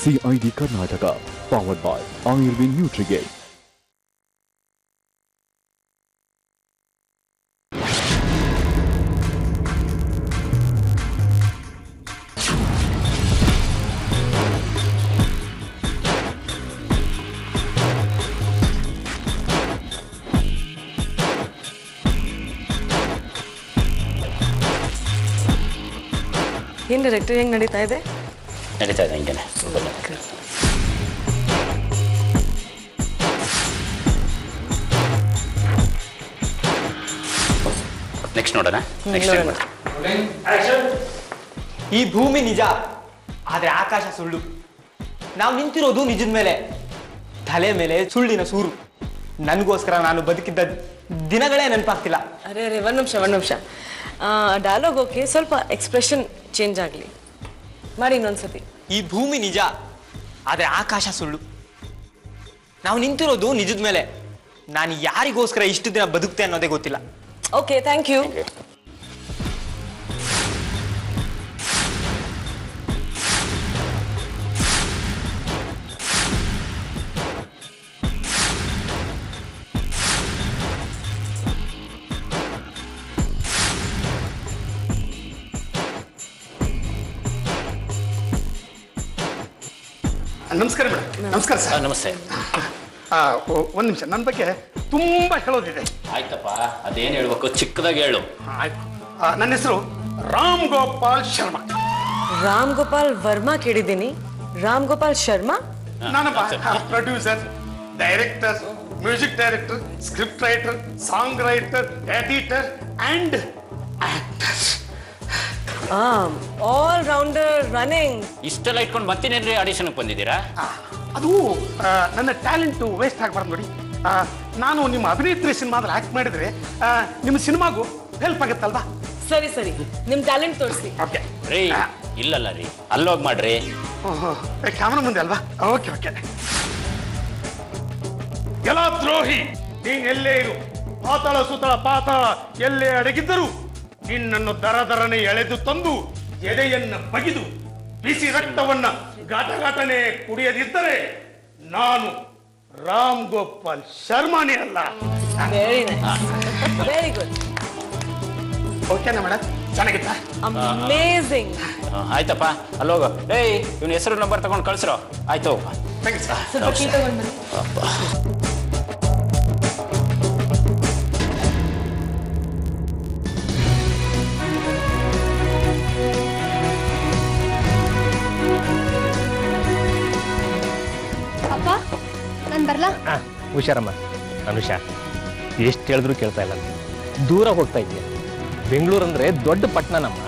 CID Karnataka, powered by Ayurved Nutrigate. ಏನು director ಹೆಂಗೆ ನಡೀತಾ ಇದೆ? ನಡೀತಾ ಇದೆ ಹಿಂಗೇನೆ. ನೆಕ್ಸ್ಟ್ ನೋಡೋಣ. ಈ ಭೂಮಿ ನಿಜ, ಆದ್ರೆ ಆಕಾಶ ಸುಳ್ಳು. ನಾವು ನಿಂತಿರೋದು ನಿಜದ ಮೇಲೆ, ತಲೆ ಮೇಲೆ ಸುಳ್ಳಿನ ಸೂರು. ನನಗೋಸ್ಕರ ನಾನು ಬದುಕಿದ್ದ ದಿನಗಳೇ ನೆನಪಾಗ್ತಿಲ್ಲ. ಅರೆ ಒಂದು ನಿಮಿಷ ಡೈಲಾಗ್ ಓಕೆ, ಸ್ವಲ್ಪ ಎಕ್ಸ್ಪ್ರೆಷನ್ ಚೇಂಜ್ ಆಗಲಿ ಮಾಡಿ ಇನ್ನೊಂದ್ಸತಿ. ಈ ಭೂಮಿ ನಿಜ, ಆದ್ರೆ ಆಕಾಶ ಸುಳ್ಳು. ನಾವು ನಿಂತಿರೋದು ನಿಜದ ಮೇಲೆ. ನಾನು ಯಾರಿಗೋಸ್ಕರ ಇಷ್ಟು ದಿನ ಬದುಕ್ತೆ ಅನ್ನೋದೇ ಗೊತ್ತಿಲ್ಲ. Okay, thank you. ನಮಸ್ಕಾರ ಮೇಡಮ್. ನಮಸ್ಕಾರ ಸರ್. ನಮಸ್ತೆ. ಒಂದು ನಿಮಿಷ, ನನ್ನ ಬಗ್ಗೆ ತುಂಬ ಹೇಳೋದಿದೆ. ಆಯ್ತಪ್ಪ, ಅದೇನು ಹೇಳ್ಬೇಕು ಚಿಕ್ಕದಾಗಿ ಹೇಳು. ಆಯ್ತು. ನನ್ನ ಹೆಸರು ರಾಮ್ ಗೋಪಾಲ್ ಶರ್ಮಾ. ರಾಮ್ ಗೋಪಾಲ್ ವರ್ಮಾ ಕೇಳಿದ್ದೀನಿ. ರಾಮ್ ಗೋಪಾಲ್ ಶರ್ಮಾ? ನಾನಪ್ಪ producer, director, music director, script writer, song writer, editor and actor. All rounder, running. ಇಷ್ಟೆಲ್ಲ ಇಟ್ಕೊಂಡು ಮತ್ತೇನೇನ್ರಿ ಆಡಿಷನ್ಗೆ ಬಂದಿದ್ದೀರಾ? ಅದು ನನ್ನ ಟ್ಯಾಲೆಂಟು ವೇಸ್ಟ್ ಆಗಬಾರ್ದು ನೋಡಿ. ನಾನು ನಿಮ್ಮ ಅಭಿನೇತ್ರಿ ಸಿನಿಮಾದಲ್ಲಿ ಆಕ್ಟ್ ಮಾಡಿದ್ರೆ ನಿಮ್ಮ ಸಿನಿಮಾಗೂ ಹೆಲ್ಪ್ ಆಗುತ್ತಲ್ವಾ? ಸರಿ ನಿಮ್ಮ ಟ್ಯಾಲೆಂಟ್ ತೋರಿಸಿ. ಓಕೆ ರೀ, ಇಲ್ಲಲ್ಲ ರೀ, ಅಲ್ಲೋಗಿ ಮಾಡ್ರಿ. ಕ್ಯಾಮ್ರಾ ಮುಂದೆ ಅಲ್ವಾ? ಓಕೆ. ಎಲ್ಲ ದ್ರೋಹಿ, ನೀನ್ ಎಲ್ಲೇ ಇರು, ಪಾತಾಳ ಸುತಳ ಪಾತಾಳ ಎಲ್ಲೇ ಅಡಗಿದ್ದರು ನಿನ್ನನ್ನು ದರದರನೆ ಎಳೆದು ತಂದು ಎದೆಯನ್ನ ಬಗಿದು ಬಿಸಿ ರಕ್ತವನ್ನ ಘಾಟಘಾಟನೆ ಕುಡಿಯದಿದ್ದರೆ ನಾನು ರಾಮ್ ಗೋಪಾಲ್ ಶರ್ಮಾನೇ ಅಲ್ಲ. Very nice, very good. ಓಕೆನಾ ಮೇಡಮ್? ಚೆನ್ನಾಗಿತ್ತ? ಅಮೇಜಿಂಗ್. ಆಯ್ತಪ್ಪ, ಅಲ್ಲೋಗ. ಏಯ್, ಇವನ ಹೆಸರು ನಂಬರ್ ತಗೊಂಡು ಕಳ್ಸ್ರೋ. ಆಯ್ತು. Thank you sir. ಸ್ವಲ್ಪ ಕೀ ತಗೊಂಡು ಬನ್ನಿ. ಹುಷಾರಮ್ಮ. ಅನುಷಾ, ಎಷ್ಟು ಹೇಳಿದ್ರು ಕೇಳ್ತಾ ಇಲ್ಲ. ದೂರ ಹೋಗ್ತಾ ಇದೆಯಾ? ಬೆಂಗಳೂರು ಅಂದ್ರೆ ದೊಡ್ಡ ಪಟ್ಟಣ ನಮ್ಮ.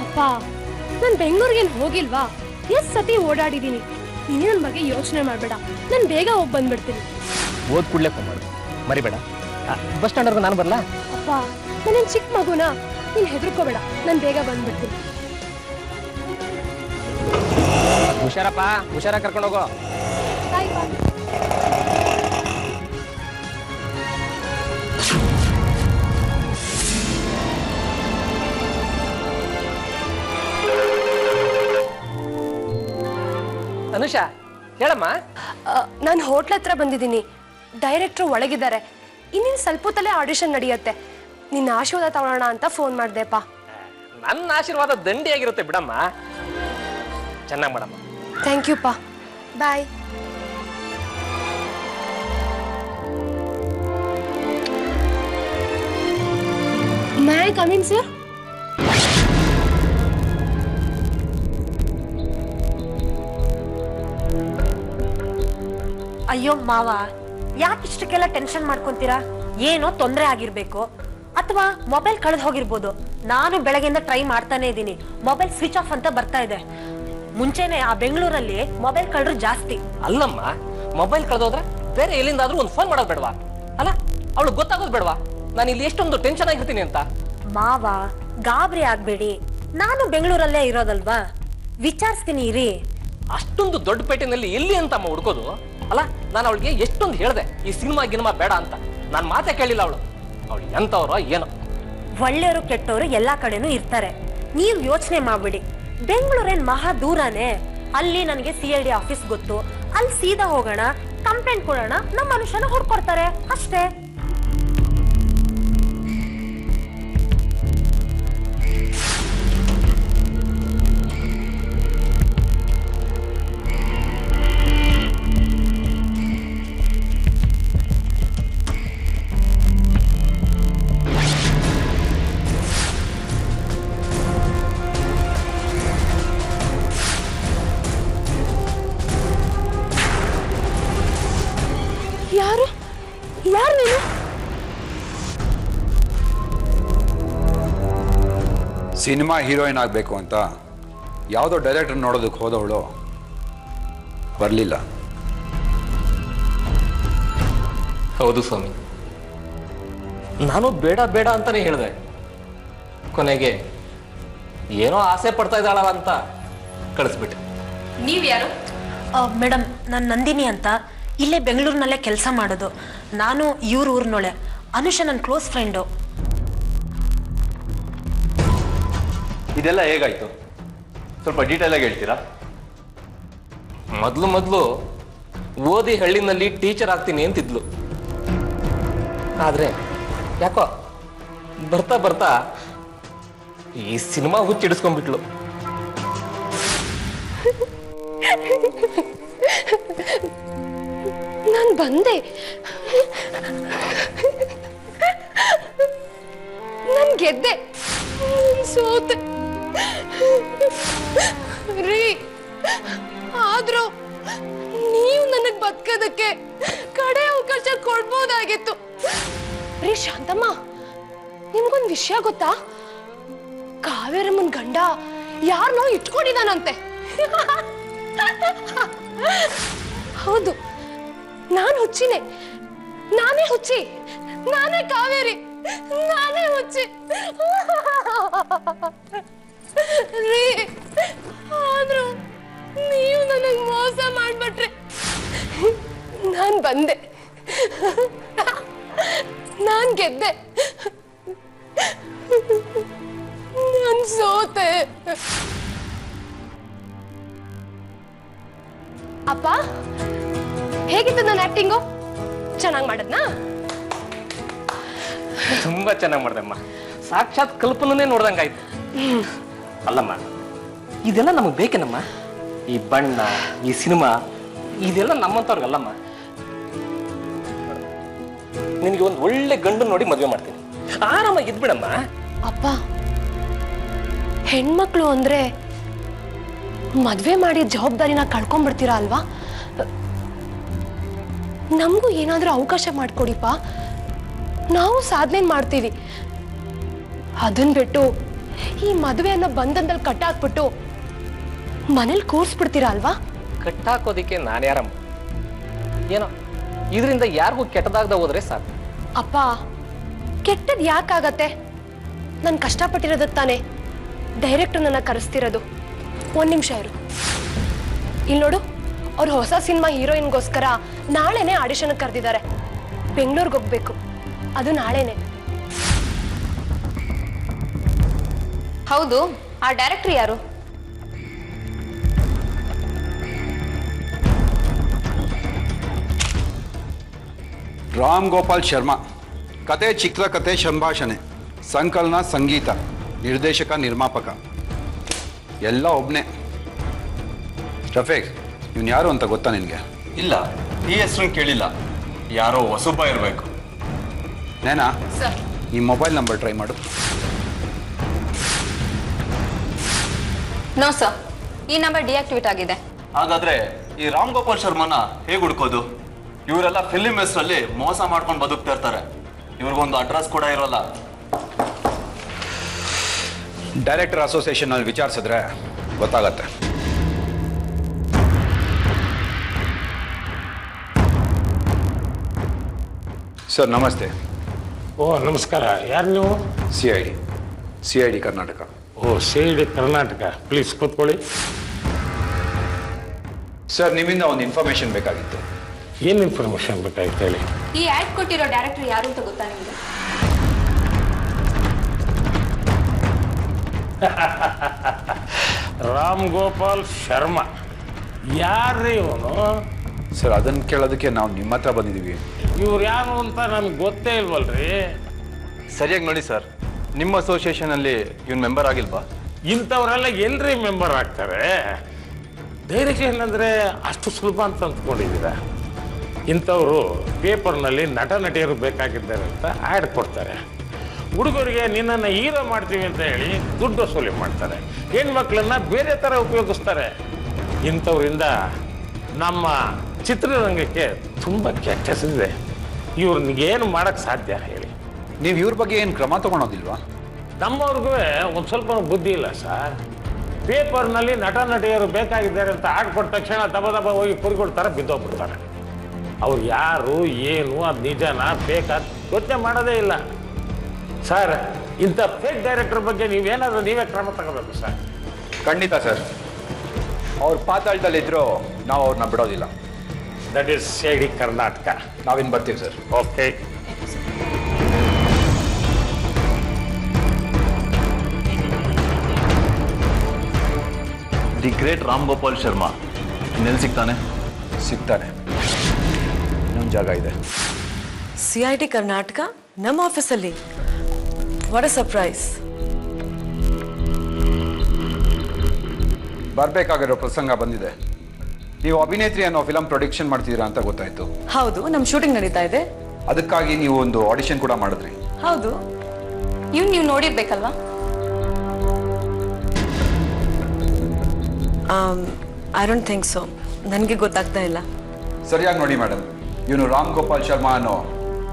ಅಪ್ಪ, ನಾನು ಬೆಂಗಳೂರಿಗೆ ಹೋಗಿಲ್ವಾ? ಎಷ್ಟು ಸತಿ ಓಡಾಡಿದ್ದೀನಿ. ನೀನು ನನ್ನ ಬಗ್ಗೆ ಯೋಚನೆ ಮಾಡಬೇಡ, ನಾನು ಬೇಗ ಹೋಗಿ ಬಂದ್ಬಿಡ್ತೀನಿ. ಓದ್ ಕೂಡಲೇ ಫೋನ್ ಮಾಡು, ಮರಿಬೇಡ. ಬಸ್ ಸ್ಟ್ಯಾಂಡ್ವರೆಗೂ ನಾನು ಬರಲಾ? ಅಪ್ಪ, ನಾನೇನು ಚಿಕ್ಕ ಮಗುನಾ? ನೀನು ಹೆದರ್ಕೋಬೇಡ, ನಾನು ಬೇಗ ಬಂದ್ಬಿಡ್ತೀನಿ. ಹುಷಾರಪ್ಪ, ಹುಷಾರಾಗಿ ಕರ್ಕೊಂಡು ಹೋಗೋ. ಬಾಯ್ ಬಾಯ್. ಅನುಷಾ, ಹೇಳಮ್ಮ. ನಾನು ಹೋಟ್ಲ್ ಹತ್ರ ಬಂದಿದ್ದೀನಿ. ಡೈರೆಕ್ಟ್ರು ಒಳಗಿದ್ದಾರೆ. ಇನ್ನೇನು ಸ್ವಲ್ಪ ಹೊತ್ತಲ್ಲೇ ಆಡಿಷನ್ ನಡೆಯುತ್ತೆ. ನಿನ್ನ ಆಶೀರ್ವಾದ ತಗೊಳ್ಳೋಣ ಅಂತ ಫೋನ್ ಮಾಡಿದೆಪ್ಪ. ನನ್ನ ಆಶೀರ್ವಾದ ದಂಡಿಯಾಗಿರುತ್ತೆ ಬಿಡಮ್ಮ. ಚೆನ್ನಾಗಿ ಮಾಡಮ್ಮ. ಥ್ಯಾಂಕ್ ಯು ಪಾ. ಬಾಯ್. My I come in sir? ಅಯ್ಯೋ ಮಾವ, ಯಾಕಿಷ್ಟಕ್ಕೆಲ್ಲ ಟೆನ್ಷನ್ ಮಾಡ್ಕೊಂತೀರಾ? ಏನೋ ತೊಂದರೆ ಆಗಿರ್ಬೇಕು, ಅಥವಾ ಮೊಬೈಲ್ ಕಳೆದು ಹೋಗಿರ್ಬೋದು. ನಾನು ಬೆಳಗ್ಗೆಯಿಂದ ಟ್ರೈ ಮಾಡ್ತಾನೆ ಇದ್ದೀನಿ. ಮೊಬೈಲ್ ಸ್ವಿಚ್ ಆಫ್ ಅಂತ ಬರ್ತಾ ಇದೆ. ಮುಂಚೆನೆ ಆ ಬೆಂಗಳೂರಲ್ಲಿ ಮೊಬೈಲ್ ಕಳ್ಳರು ಜಾಸ್ತಿ. ಅಲ್ಲಮ್ಮ, ಮೊಬೈಲ್ ಕಳೆದೋದ್ರೆ ಬೇರೆ ಎಲ್ಲಿಂದಾದ್ರೂ ಒಂದು ಫೋನ್ ಮಾಡೋದು ಬೇಡವಾ? ಅಲ್ಲ, ಅವಳು ಗೊತ್ತಾಗೋದು ಬೇಡವಾ ನಾನು ಇಲ್ಲಿ ಎಷ್ಟೊಂದು ಟೆನ್ಷನ್ ಆಗಿರ್ತೀನಿ ಅಂತ? ಮಾವ, ಗಾಬರಿ ಆಗ್ಬೇಡಿ. ನಾನು ಬೆಂಗಳೂರಲ್ಲೇ ಇರೋದಲ್ವಾ, ವಿಚಾರಿಸ್ತೀನಿ ಇರಿ. ಅಷ್ಟೊಂದು ದೊಡ್ಡ ಪೇಟೆನಲ್ಲಿ ಎಲ್ಲಿ ಅಂತಮ್ಮ ಹುಡ್ಕೋದು? ಅಲ್ಲ, ನಾನು ಅವಳಿಗೆ ಎಷ್ಟೊಂದು ಹೇಳ್ದೆ ಈ ಸಿನಿಮಾ ಗಿನಿಮಾ ಬೇಡ ಅಂತ. ನಾನು ಮಾತೇ ಕೇಳಿಲ್ಲ ಅವಳು. ಅವಳು ಎಂತವ್ರೋ ಏನೋ. ಒಳ್ಳೆಯವರು ಕೆಟ್ಟವರು ಎಲ್ಲಾ ಕಡೆನೂ ಇರ್ತಾರೆ. ನೀವು ಯೋಚನೆ ಮಾಡ್ಬಿಡಿ. ಬೆಂಗಳೂರೇನ್ ಮಹಾ ದೂರನೇ. ಅಲ್ಲಿ ನನಗೆ CID ಆಫೀಸ್ ಗೊತ್ತು, ಅಲ್ಲಿ ಸೀದಾ ಹೋಗೋಣ, ಕಂಪ್ಲೇಂಟ್ ಕೊಡೋಣ, ನಮ್ಮ ಮನುಷ್ಯನ ಹುಡ್ಕೊಡ್ತಾರೆ ಅಷ್ಟೇ. ಯಾರು ನೀನು? ಸಿನಿಮಾ ಹೀರೋಯಿನ್ ಆಗಬೇಕು ಅಂತ ಯಾವುದೋ ಡೈರೆಕ್ಟರ್ ನೋಡೋದಕ್ಕೆ ಹೋದವಳು ಬರಲಿಲ್ಲ. ಹೌದು ಸ್ವಾಮಿ, ನಾನು ಬೇಡ ಬೇಡ ಅಂತಾನೆ ಹೇಳಿದೆ. ಕೊನೆಗೆ ಏನೋ ಆಸೆ ಪಡ್ತಾ ಇದ್ದಾಳಲ್ಲ ಅಂತ ಕಳಿಸ್ಬಿಟ್ಟೆ. ನೀವ್ಯಾರು? ಮೇಡಮ್, ನಾನು ನಂದಿನಿ ಅಂತ, ಇಲ್ಲೇ ಬೆಂಗಳೂರಿನಲ್ಲೇ ಕೆಲಸ ಮಾಡೋದು. ನಾನು ಊರಿನೊಳೆ. ಅನುಷ ನನ್ನ ಕ್ಲೋಸ್ ಫ್ರೆಂಡು. ಇದೆಲ್ಲ ಹೇಗಾಯ್ತು? ಸ್ವಲ್ಪ ಡೀಟೇಲ್ ಆಗಿ ಹೇಳ್ತೀರಾ? ಮೊದಲು ಓದಿ ಹಳ್ಳಿನಲ್ಲಿ ಟೀಚರ್ ಆಗ್ತೀನಿ ಅಂತಿದ್ಲು. ಆದ್ರೆ ಯಾಕೋ ಬರ್ತಾ ಬರ್ತಾ ಈ ಸಿನಿಮಾ ಹುಚ್ಚಿಡಿಸ್ಕೊಂಡ್ಬಿಟ್ಲು. ನಾನು ಬಂದೆ, ನಾನು ಗೆದ್ದೆ, ಸೋತೆ ರೀ. ಆದ್ರೂ ನೀವು ನನಗ್ ಬದುಕೋದಕ್ಕೆ ಕಡೆ ಅವಕಾಶ ಕೊಡ್ಬೋದಾಗಿತ್ತು ರೀ. ಶಾಂತಮ್ಮ, ನಿಮ್ಗೊಂದ್ ವಿಷಯ ಗೊತ್ತಾ? ಕಾವೇರಮ್ಮನ್ ಗಂಡ ಯಾರನ್ನೋ ಇಟ್ಕೊಂಡಿದಾನಂತೆ. ಹೌದು, ನಾನು ಹುಚ್ಚಿನೇ, ನಾನೇ ಹುಚ್ಚಿ, ನಾನೇ ಕಾವೇರಿ, ನಾನೇ ಹುಚ್ಚಿ ರೀ. ಆದ್ರೂ ನೀವು ನನಗ್ ಮೋಸ ಮಾಡ್ಬಿಟ್ರಿ. ನಾನ್ ಬಂದೆ, ನಾನ್ ಗೆದ್ದೆ, ನಾನ್ ಸೋತೆ. ಅಪ್ಪ, ಹೇಗಿತ್ತು ನನ್ನ ಆಕ್ಟಿಂಗು? ಚೆನ್ನಾಗಿ ಮಾಡದ್ನಾ? ತುಂಬಾ ಚೆನ್ನಾಗಿ ಮಾಡ್ದಮ್ಮ. ಸಾಕ್ಷಾತ್ ಕಲ್ಪನೆ ನೋಡ್ದಂಗಾಯ್ತು. ಅಲ್ಲಮ್ಮ, ಇದೆಲ್ಲ ನಮಗೆ ಬೇಕೇನಮ್ಮ? ಈ ಬಣ್ಣ, ಈ ಸಿನಿಮಾ, ಇದೆಲ್ಲ ನಮ್ಮಂತವ್ರಿಗಲ್ಲಮ್ಮ. ನಿನಗೆ ಒಂದು ಒಳ್ಳೆ ಗಂಡು ನೋಡಿ ಮದುವೆ ಮಾಡ್ತೀನಿ, ಆರಾಮಾಗಿ ಇದ್ಬಿಡಮ್ಮ. ಅಪ್ಪ, ಹೆಣ್ಮಕ್ಳು ಅಂದ್ರೆ ಮದ್ವೆ ಮಾಡಿ ಜವಾಬ್ದಾರಿನ ಕಳ್ಕೊಂಡ್ಬಿಡ್ತೀರಾ ಅಲ್ವಾ? ನಮಗೂ ಏನಾದ್ರೂ ಅವಕಾಶ ಮಾಡ್ಕೊಡಿಪ್ಪ, ನಾವು ಸಾಧನೆ ಮಾಡ್ತೀವಿ. ಅದನ್ ಬಿಟ್ಟು ಈ ಮದುವೆಯನ್ನ ಬಂಧನದಲ್ಲಿ ಕಟ್ಟಾಕ್ಬಿಟ್ಟು ಮನೇಲಿ ಕೂರ್ಸ್ಬಿಡ್ತೀರಾ ಅಲ್ವಾ? ಕಟ್ಟಾಕೋದಿಕ್ಕೆ ನಾನ್ಯಾರಮ್ಮ? ಏನೋ ಇದರಿಂದ ಯಾರಿಗೂ ಕೆಟ್ಟದಾಗದ ಹೋದ್ರೆ ಸಾಕು. ಅಪ್ಪ, ಕೆಟ್ಟದ್ ಯಾಕಾಗತ್ತೆ? ನಾನು ಕಷ್ಟಪಟ್ಟಿರೋದಕ್ಕೆ ತಾನೆ ಡೈರೆಕ್ಟರ್ ನನ್ನ ಕರೆಸ್ತಿರೋದು. ಒಂದ್ ನಿಮಿಷ ಇರು. ಇಲ್ಲಿ ನೋಡು, ಅವ್ರು ಹೊಸ ಸಿನಿಮಾ ಹೀರೋಯಿನ್ಗೋಸ್ಕರ ನಾಳೆನೆ ಆಡಿಷನ್ ಕರೆದಿದ್ದಾರೆ. ಬೆಂಗಳೂರಿಗೆ ಹೋಗ್ಬೇಕು, ಅದು ನಾಳೆನೆ. ಹೌದು, ಆ ಡೈರೆಕ್ಟರ್ ಯಾರು? ರಾಮ್ ಗೋಪಾಲ್ ಶರ್ಮಾ. ಕತೆ ಚಿತ್ರಕಥೆ, ಸಂಭಾಷಣೆ, ಸಂಕಲನ, ಸಂಗೀತ, ನಿರ್ದೇಶಕ, ನಿರ್ಮಾಪಕ ಎಲ್ಲ ಒಬ್ಬನೇ. ರಫೇಕ್, ಇವನು ಯಾರು ಅಂತ ಗೊತ್ತಾ ನಿನಗೆ? ಇಲ್ಲ, ಈ ಹೆಸರನ್ನು ಕೇಳಿಲ್ಲ. ಯಾರೋ ಹೊಸಬ ಇರಬೇಕು. ನೇನಾ, ಈ ಮೊಬೈಲ್ ನಂಬರ್ ಟ್ರೈ ಮಾಡು. ನೋ ಸರ್, ಈ ನಂಬರ್ ಡಿಆಕ್ಟಿವೇಟ್ ಆಗಿದೆ. ಹಾಗಾದ್ರೆ ಈ ರಾಮ್ ಗೋಪಾಲ್ ಶರ್ಮಾನ ಹೇಗೆ ಹುಡ್ಕೋದು? ಇವರೆಲ್ಲ ಫಿಲಿಂ ಹೆಸರಲ್ಲಿ ಮೋಸ ಮಾಡ್ಕೊಂಡು ಬದುಕ್ತಾ ಇರ್ತಾರೆ. ಇವ್ರಿಗೊಂದು ಅಡ್ರೆಸ್ ಕೂಡ ಇರೋಲ್ಲ. ಡೈರೆಕ್ಟರ್ ಅಸೋಸಿಯೇಷನ್ ಅಲ್ಲಿ ವಿಚಾರಿಸಿದ್ರೆ ಗೊತ್ತಾಗತ್ತೆ. ಸರ್ ನಮಸ್ತೆ. ಓ ನಮಸ್ಕಾರ. ಯಾರು ನೀವು? CID ಕರ್ನಾಟಕ. ಓ CID ಕರ್ನಾಟಕ. ಪ್ಲೀಸ್ ಕೂತ್ಕೊಳ್ಳಿ. ಸರ್, ನಿಮ್ಮಿಂದ ಒಂದು ಇನ್ಫಾರ್ಮೇಶನ್ ಬೇಕಾಗಿತ್ತು. ಏನು ಇನ್ಫಾರ್ಮೇಶನ್ ಬೇಕಾಗಿತ್ತು ಹೇಳಿ. ಈ ಆಡ್ ಕೊಟ್ಟಿರೋ ಡೈರೆಕ್ಟರ್ ಯಾರು ಅಂತ ಗೊತ್ತಾ ನಿಮಗೆ? ರಾಮ್ ಗೋಪಾಲ್ ಶರ್ಮಾ. ಯಾರ್ರೀ ಇವನು? ಸರ್ ಅದನ್ನು ಕೇಳೋದಕ್ಕೆ ನಾವು ನಿಮ್ಮ ಹತ್ರ ಬಂದಿದ್ದೀವಿ. ಇವ್ರು ಯಾರು ಅಂತ ನಮ್ಗೆ ಗೊತ್ತೇ ಇಲ್ವಲ್ರಿ. ಸರಿಯಾಗಿ ನೋಡಿ ಸರ್, ನಿಮ್ಮ ಅಸೋಸಿಯೇಷನಲ್ಲಿ ಇವನ್ ಮೆಂಬರ್ ಆಗಿಲ್ವಾ? ಇಂಥವರೆಲ್ಲ ಎಲ್ರಿ ಮೆಂಬರ್ ಆಗ್ತಾರೆ? ಡೈರೆಕ್ಷನ್ ಅಂದರೆ ಅಷ್ಟು ಸುಲಭ ಅಂತ ಅಂದ್ಕೊಂಡಿದ್ದೀರ? ಇಂಥವರು ಪೇಪರ್ನಲ್ಲಿ ನಟ ನಟಿಯರು ಬೇಕಾಗಿದ್ದಾರೆ ಅಂತ ಆ್ಯಡ್ ಕೊಡ್ತಾರೆ. ಹುಡುಗರಿಗೆ ನಿನ್ನನ್ನು ಹೀರೋ ಮಾಡ್ತೀವಿ ಅಂತ ಹೇಳಿ ದುಡ್ಡು ವಸೂಲಿ ಮಾಡ್ತಾರೆ. ಹೆಣ್ಮಕ್ಳನ್ನ ಬೇರೆ ಥರ ಉಪಯೋಗಿಸ್ತಾರೆ. ಇಂಥವ್ರಿಂದ ನಮ್ಮ ಚಿತ್ರರಂಗಕ್ಕೆ ತುಂಬ ಕೆಟ್ಟ ಹೆಸರಿದೆ. ಇವ್ರನ್ನೇನು ಮಾಡೋಕ್ಕೆ ಸಾಧ್ಯ ಹೇಳಿ? ನೀವು ಇವ್ರ ಬಗ್ಗೆ ಏನು ಕ್ರಮ ತೊಗೊಳೋದಿಲ್ವಾ? ನಮ್ಮವ್ರಿಗೂ ಒಂದು ಸ್ವಲ್ಪ ಬುದ್ಧಿ ಇಲ್ಲ ಸರ್. ಪೇಪರ್ನಲ್ಲಿ ನಟ ನಟಿಯರು ಬೇಕಾಗಿದ್ದಾರೆ ಅಂತ ಆಡ್ ಕೊಟ್ಟ ತಕ್ಷಣ ದಬ ಹೋಗಿ ಕುರಿಕೊಡ್ತಾರೆ, ಬಿದ್ದೋಗ್ಬಿಡ್ತಾರೆ. ಅವ್ರು ಯಾರು ಏನು ಅದು ನಿಜನ ಬೇಕಾದ ಯೋಚನೆ ಮಾಡೋದೇ ಇಲ್ಲ ಸರ್. ಇಂಥ ಫೇಕ್ ಡೈರೆಕ್ಟರ್ ಬಗ್ಗೆ ನೀವೇ ಕ್ರಮ ತಗೋಬೇಕು ಸರ್. ಖಂಡಿತ ಸರ್. ಅವ್ರ ಪಾತಾಳದಲ್ಲಿದ್ದರೂ ನಾವು ಅವ್ರನ್ನ ಬಿಡೋದಿಲ್ಲ. That is CID Karnataka. ನಾವಿನ್ನು ಬರ್ತೀವಿ sir. Okay. The great Ram Gopal Sharma ಇನ್ನೆಲ್ಲಿ ಸಿಗ್ತಾನೆ? ಸಿಗ್ತಾನೆ, ನಮ್ಮ ಜಾಗ ಇದೆ. CID ಕರ್ನಾಟಕ ನಮ್ಮ ಆಫೀಸಲ್ಲಿ. What a surprise. ಬರಬೇಕಾಗಿರೋ ಪ್ರಸಂಗ ಬಂದಿದೆ. ನೀವು ಅಭಿನೇತ್ರಿ ಅನ್ನೋ ಫಿಲಮ್ ಪ್ರೊಡಕ್ಷನ್ ಮಾಡ್ತಿದ್ದೀರಾ ಅಂತ ಗೊತ್ತಾಯ್ತು. ಹೌದು, ನಮ್ಮ ಶೂಟಿಂಗ್ ನಡೀತಾ ಇದೆ. ಅದಕ್ಕಾಗಿ ನೀವು ಒಂದು ಆಡಿಷನ್ ಕೂಡ ಮಾಡಿದ್ರಿ. ಹೌದು. ನೀವು ನೋಡಿರ್ಬೇಕಲ್ವಾ? I don't think so. ನನಗೆ ಗೊತ್ತಾಗ್ತಾ ಇಲ್ಲ. ಸರಿಯಾಗಿ ನೋಡಿ ಮೇಡಮ್, ಇವನು ರಾಮ್ ಗೋಪಾಲ್ ಶರ್ಮಾ ಅನ್ನೋ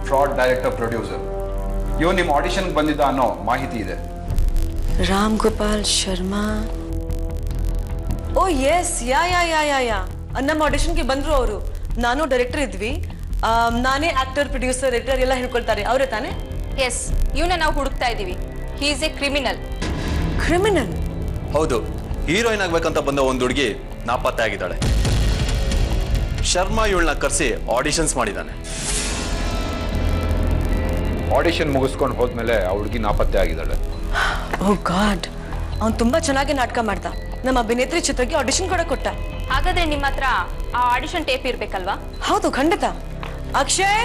ಫ್ರಾಡ್ ಡೈರೆಕ್ಟರ್ ಪ್ರೊಡ್ಯೂಸರ್. ಇವನು ನಿಮ್ಮ ಆಡಿಷನ್ಗೆ ಬಂದಿದ್ದ ಅನ್ನೋ ಮಾಹಿತಿ ಇದೆ. ರಾಮ್ ಗೋಪಾಲ್ ಶರ್ಮಾ. ಓ ಎಸ್, ಯಾ ನಮ್ಮ ಆಡಿಷನ್ಗೆ ಬಂದ್ರು ಅವರು. ನಾನು ಡೈರೆಕ್ಟರ್ ಇದ್ವಿ. ನಾನೇ ಆಕ್ಟರ್, ಪ್ರೊಡ್ಯೂಸರ್, ಎಡಿಟರ್ ಎಲ್ಲ ಹೇಳ್ಕೊಳ್ತಾರೆ. ಅವರೇ ತಾನೇ? ಎಸ್, ಇವನ್ನ ನಾವು ಹುಡುಕ್ತಾ ಇದ್ದೀವಿ. He is A criminal. Criminal? ಹೌದು, ಹೀರೋಯಿನ್ ಆಗ್ಬೇಕಂತ ಬಂದ ಒಂದು ಹುಡುಗಿ ನಾಪತ್ತೆ ಆಗಿದ್ದಾಳೆ. ಶರ್ಮಾ ಇವಳನ್ನ ಕರೆಸಿ ಆಡಿಷನ್ಸ್ ಮಾಡಿದ್ದಾನೆ. ಆಡಿಷನ್ ಮುಗಿಸ್ಕೊಂಡು ಹೋದ್ಮೇಲೆ ಆ ಹುಡುಗಿ ನಾಪತ್ತೆ ಆಗಿದ್ದಾಳೆ. ಓ ಗಾಡ್, ಅವ್ನು ತುಂಬಾ ಚೆನ್ನಾಗಿ ನಾಟಕ ಮಾಡ್ದ. ನಮ್ಮ ಅಭಿನೇತ್ರಿ ಚಿತ್ರಕ್ಕೆ ಆಡಿಷನ್ ಕೂಡ ಕೊಟ್ಟ. ಹಾಗಾದ್ರೆ ನಿಮ್ಮ ಹತ್ರ ಆ ಆಡಿಷನ್ ಟೇಪ್ ಇರ್ಬೇಕಲ್ವಾ? ಹೌದು, ಖಂಡಿತ. ಅಕ್ಷಯ್,